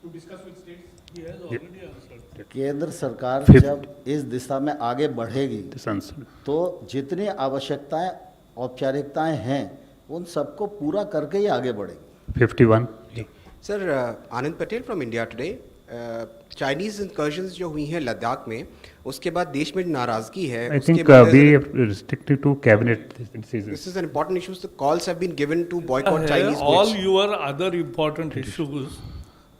to discuss with states? He has already answered. केंद्र सरकार Fifth. जब इस दिशा में आगे बढ़ेगी This answer. तो जितनी आवश्यकताएं, औपचारिकताएं हैं, उन सबको पूरा करके ही आगे बढ़ेगी। 51. Sir, Anand Patel from India today. Chinese इंकर्जन्स जो हुई हैं लद्दाख में, उसके बाद देश में नाराजगी है। I उसके think बाद we have restricted to cabinet decisions. This is an important issue. The calls have been given to boycott Chinese all goods. your other important issues,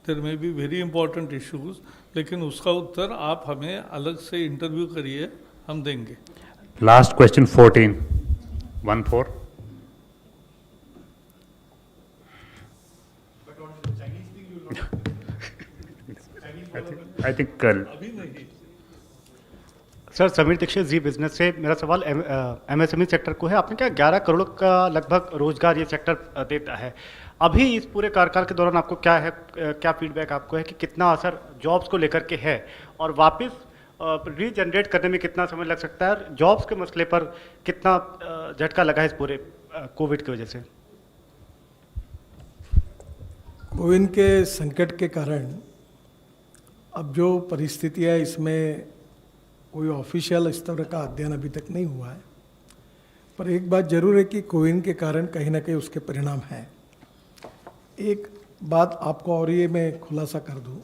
there may be very important issues, लेकिन उसका उत्तर आप हमें अलग से interview करिए, हम देंगे। Last question 14. 1-4. But on the Chinese thing, you will not. I think अभी नहीं। सर, समीर दीक्षित जी बिजनेस से मेरा सवाल एमएसएमई सेक्टर को है। आपने क्या 11 करोड़ का लगभग रोजगार ये सेक्टर देता है। अभी इस पूरे कार्यकाल के दौरान आपको क्या है, क्या फीडबैक आपको है कि कितना असर जॉब्स को लेकर के है और वापस रीजनरेट करने में कितना समय लग सकता है, और जॉब्स के मसले पर कितना झटका लगा है इस पूरे कोविड की वजह से? कोविड के संकट के कारण अब जो परिस्थिति है इसमें कोई ऑफिशियल स्तर का अध्ययन अभी तक नहीं हुआ है, पर एक बात जरूर है कि कोविड के कारण कहीं ना कहीं उसके परिणाम हैं। एक बात आपको और ये मैं खुलासा कर दूं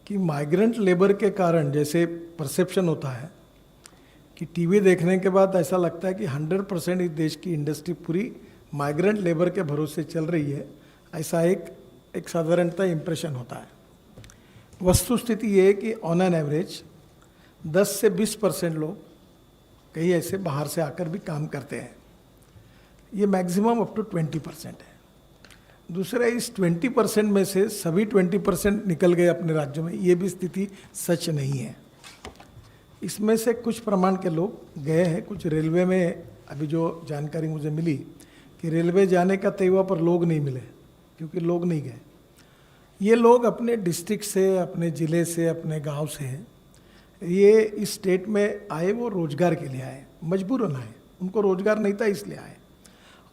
कि माइग्रेंट लेबर के कारण जैसे परसेप्शन होता है कि टीवी देखने के बाद ऐसा लगता है कि 100% इस देश की इंडस्ट्री पूरी माइग्रेंट लेबर के भरोसे चल रही है, ऐसा एक साधारणतः इम्प्रेशन होता है। वस्तुस्थिति ये है कि ऑन एन एवरेज 10 से 20% लोग कहीं ऐसे बाहर से आकर भी काम करते हैं, ये मैक्सिमम अप टू 20% है। दूसरा, इस 20% में से सभी 20% निकल गए अपने राज्यों में, ये भी स्थिति सच नहीं है। इसमें से कुछ प्रमाण के लोग गए हैं, कुछ रेलवे में अभी जो जानकारी मुझे मिली कि रेलवे जाने का तय हुआ पर लोग नहीं मिले क्योंकि लोग नहीं गए। ये लोग अपने डिस्ट्रिक्ट से, अपने ज़िले से, अपने गांव से ये इस स्टेट में आए, वो रोजगार के लिए आए, मजबूरन आए, उनको रोजगार नहीं था इसलिए आए।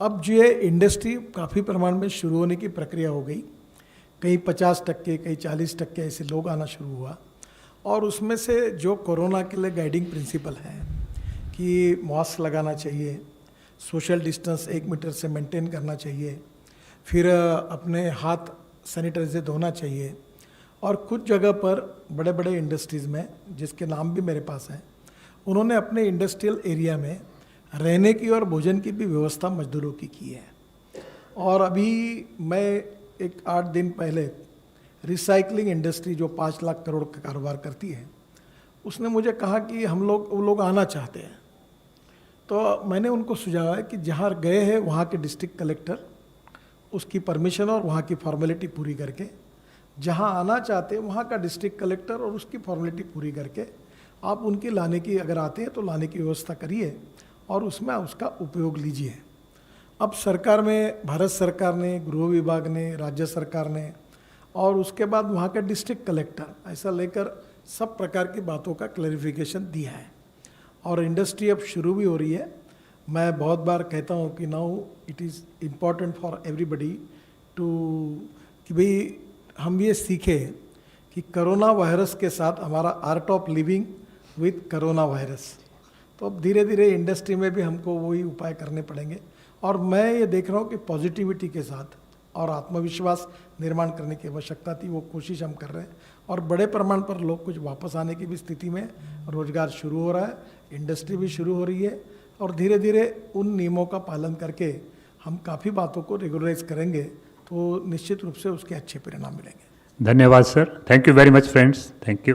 अब जो ये इंडस्ट्री काफ़ी प्रमाण में शुरू होने की प्रक्रिया हो गई, कहीं 50%, कहीं 40% ऐसे लोग आना शुरू हुआ। और उसमें से जो कोरोना के लिए गाइडिंग प्रिंसिपल है कि मास्क लगाना चाहिए, सोशल डिस्टेंस 1 मीटर से मेंटेन करना चाहिए, फिर अपने हाथ सैनिटाइजर से धोना चाहिए, और कुछ जगह पर बड़े बड़े इंडस्ट्रीज़ में, जिसके नाम भी मेरे पास हैं, उन्होंने अपने इंडस्ट्रियल एरिया में रहने की और भोजन की भी व्यवस्था मजदूरों की है। और अभी मैं एक 8 दिन पहले रिसाइकलिंग इंडस्ट्री जो 5 लाख करोड़ का कारोबार करती है, उसने मुझे कहा कि वो लोग आना चाहते हैं। तो मैंने उनको सुझावा है कि जहाँ गए हैं वहाँ के डिस्ट्रिक्ट कलेक्टर उसकी परमिशन और वहाँ की फॉर्मेलिटी पूरी करके, जहाँ आना चाहते हैं वहाँ का डिस्ट्रिक्ट कलेक्टर और उसकी फॉर्मेलिटी पूरी करके आप उनकी लाने की, अगर आते हैं तो लाने की व्यवस्था करिए और उसमें उसका उपयोग लीजिए। अब सरकार में, भारत सरकार ने, गृह विभाग ने, राज्य सरकार ने और उसके बाद वहाँ का डिस्ट्रिक्ट कलेक्टर, ऐसा लेकर सब प्रकार की बातों का क्लैरिफिकेशन दिया है और इंडस्ट्री अब शुरू भी हो रही है। मैं बहुत बार कहता हूँ कि now it is important for everybody to, कि भाई हम ये सीखें कि कोरोना वायरस के साथ हमारा art of living with corona virus. तो अब धीरे धीरे इंडस्ट्री में भी हमको वही उपाय करने पड़ेंगे। और मैं ये देख रहा हूँ कि पॉजिटिविटी के साथ और आत्मविश्वास निर्माण करने की आवश्यकता थी, वो कोशिश हम कर रहे हैं। और बड़े प्रमाण पर लोग कुछ वापस आने की भी स्थिति में, रोजगार शुरू हो रहा है, इंडस्ट्री भी शुरू हो रही है और धीरे धीरे उन नियमों का पालन करके हम काफ़ी बातों को रेगुलराइज करेंगे तो निश्चित रूप से उसके अच्छे परिणाम मिलेंगे। धन्यवाद sir, thank you very much friends, thank you.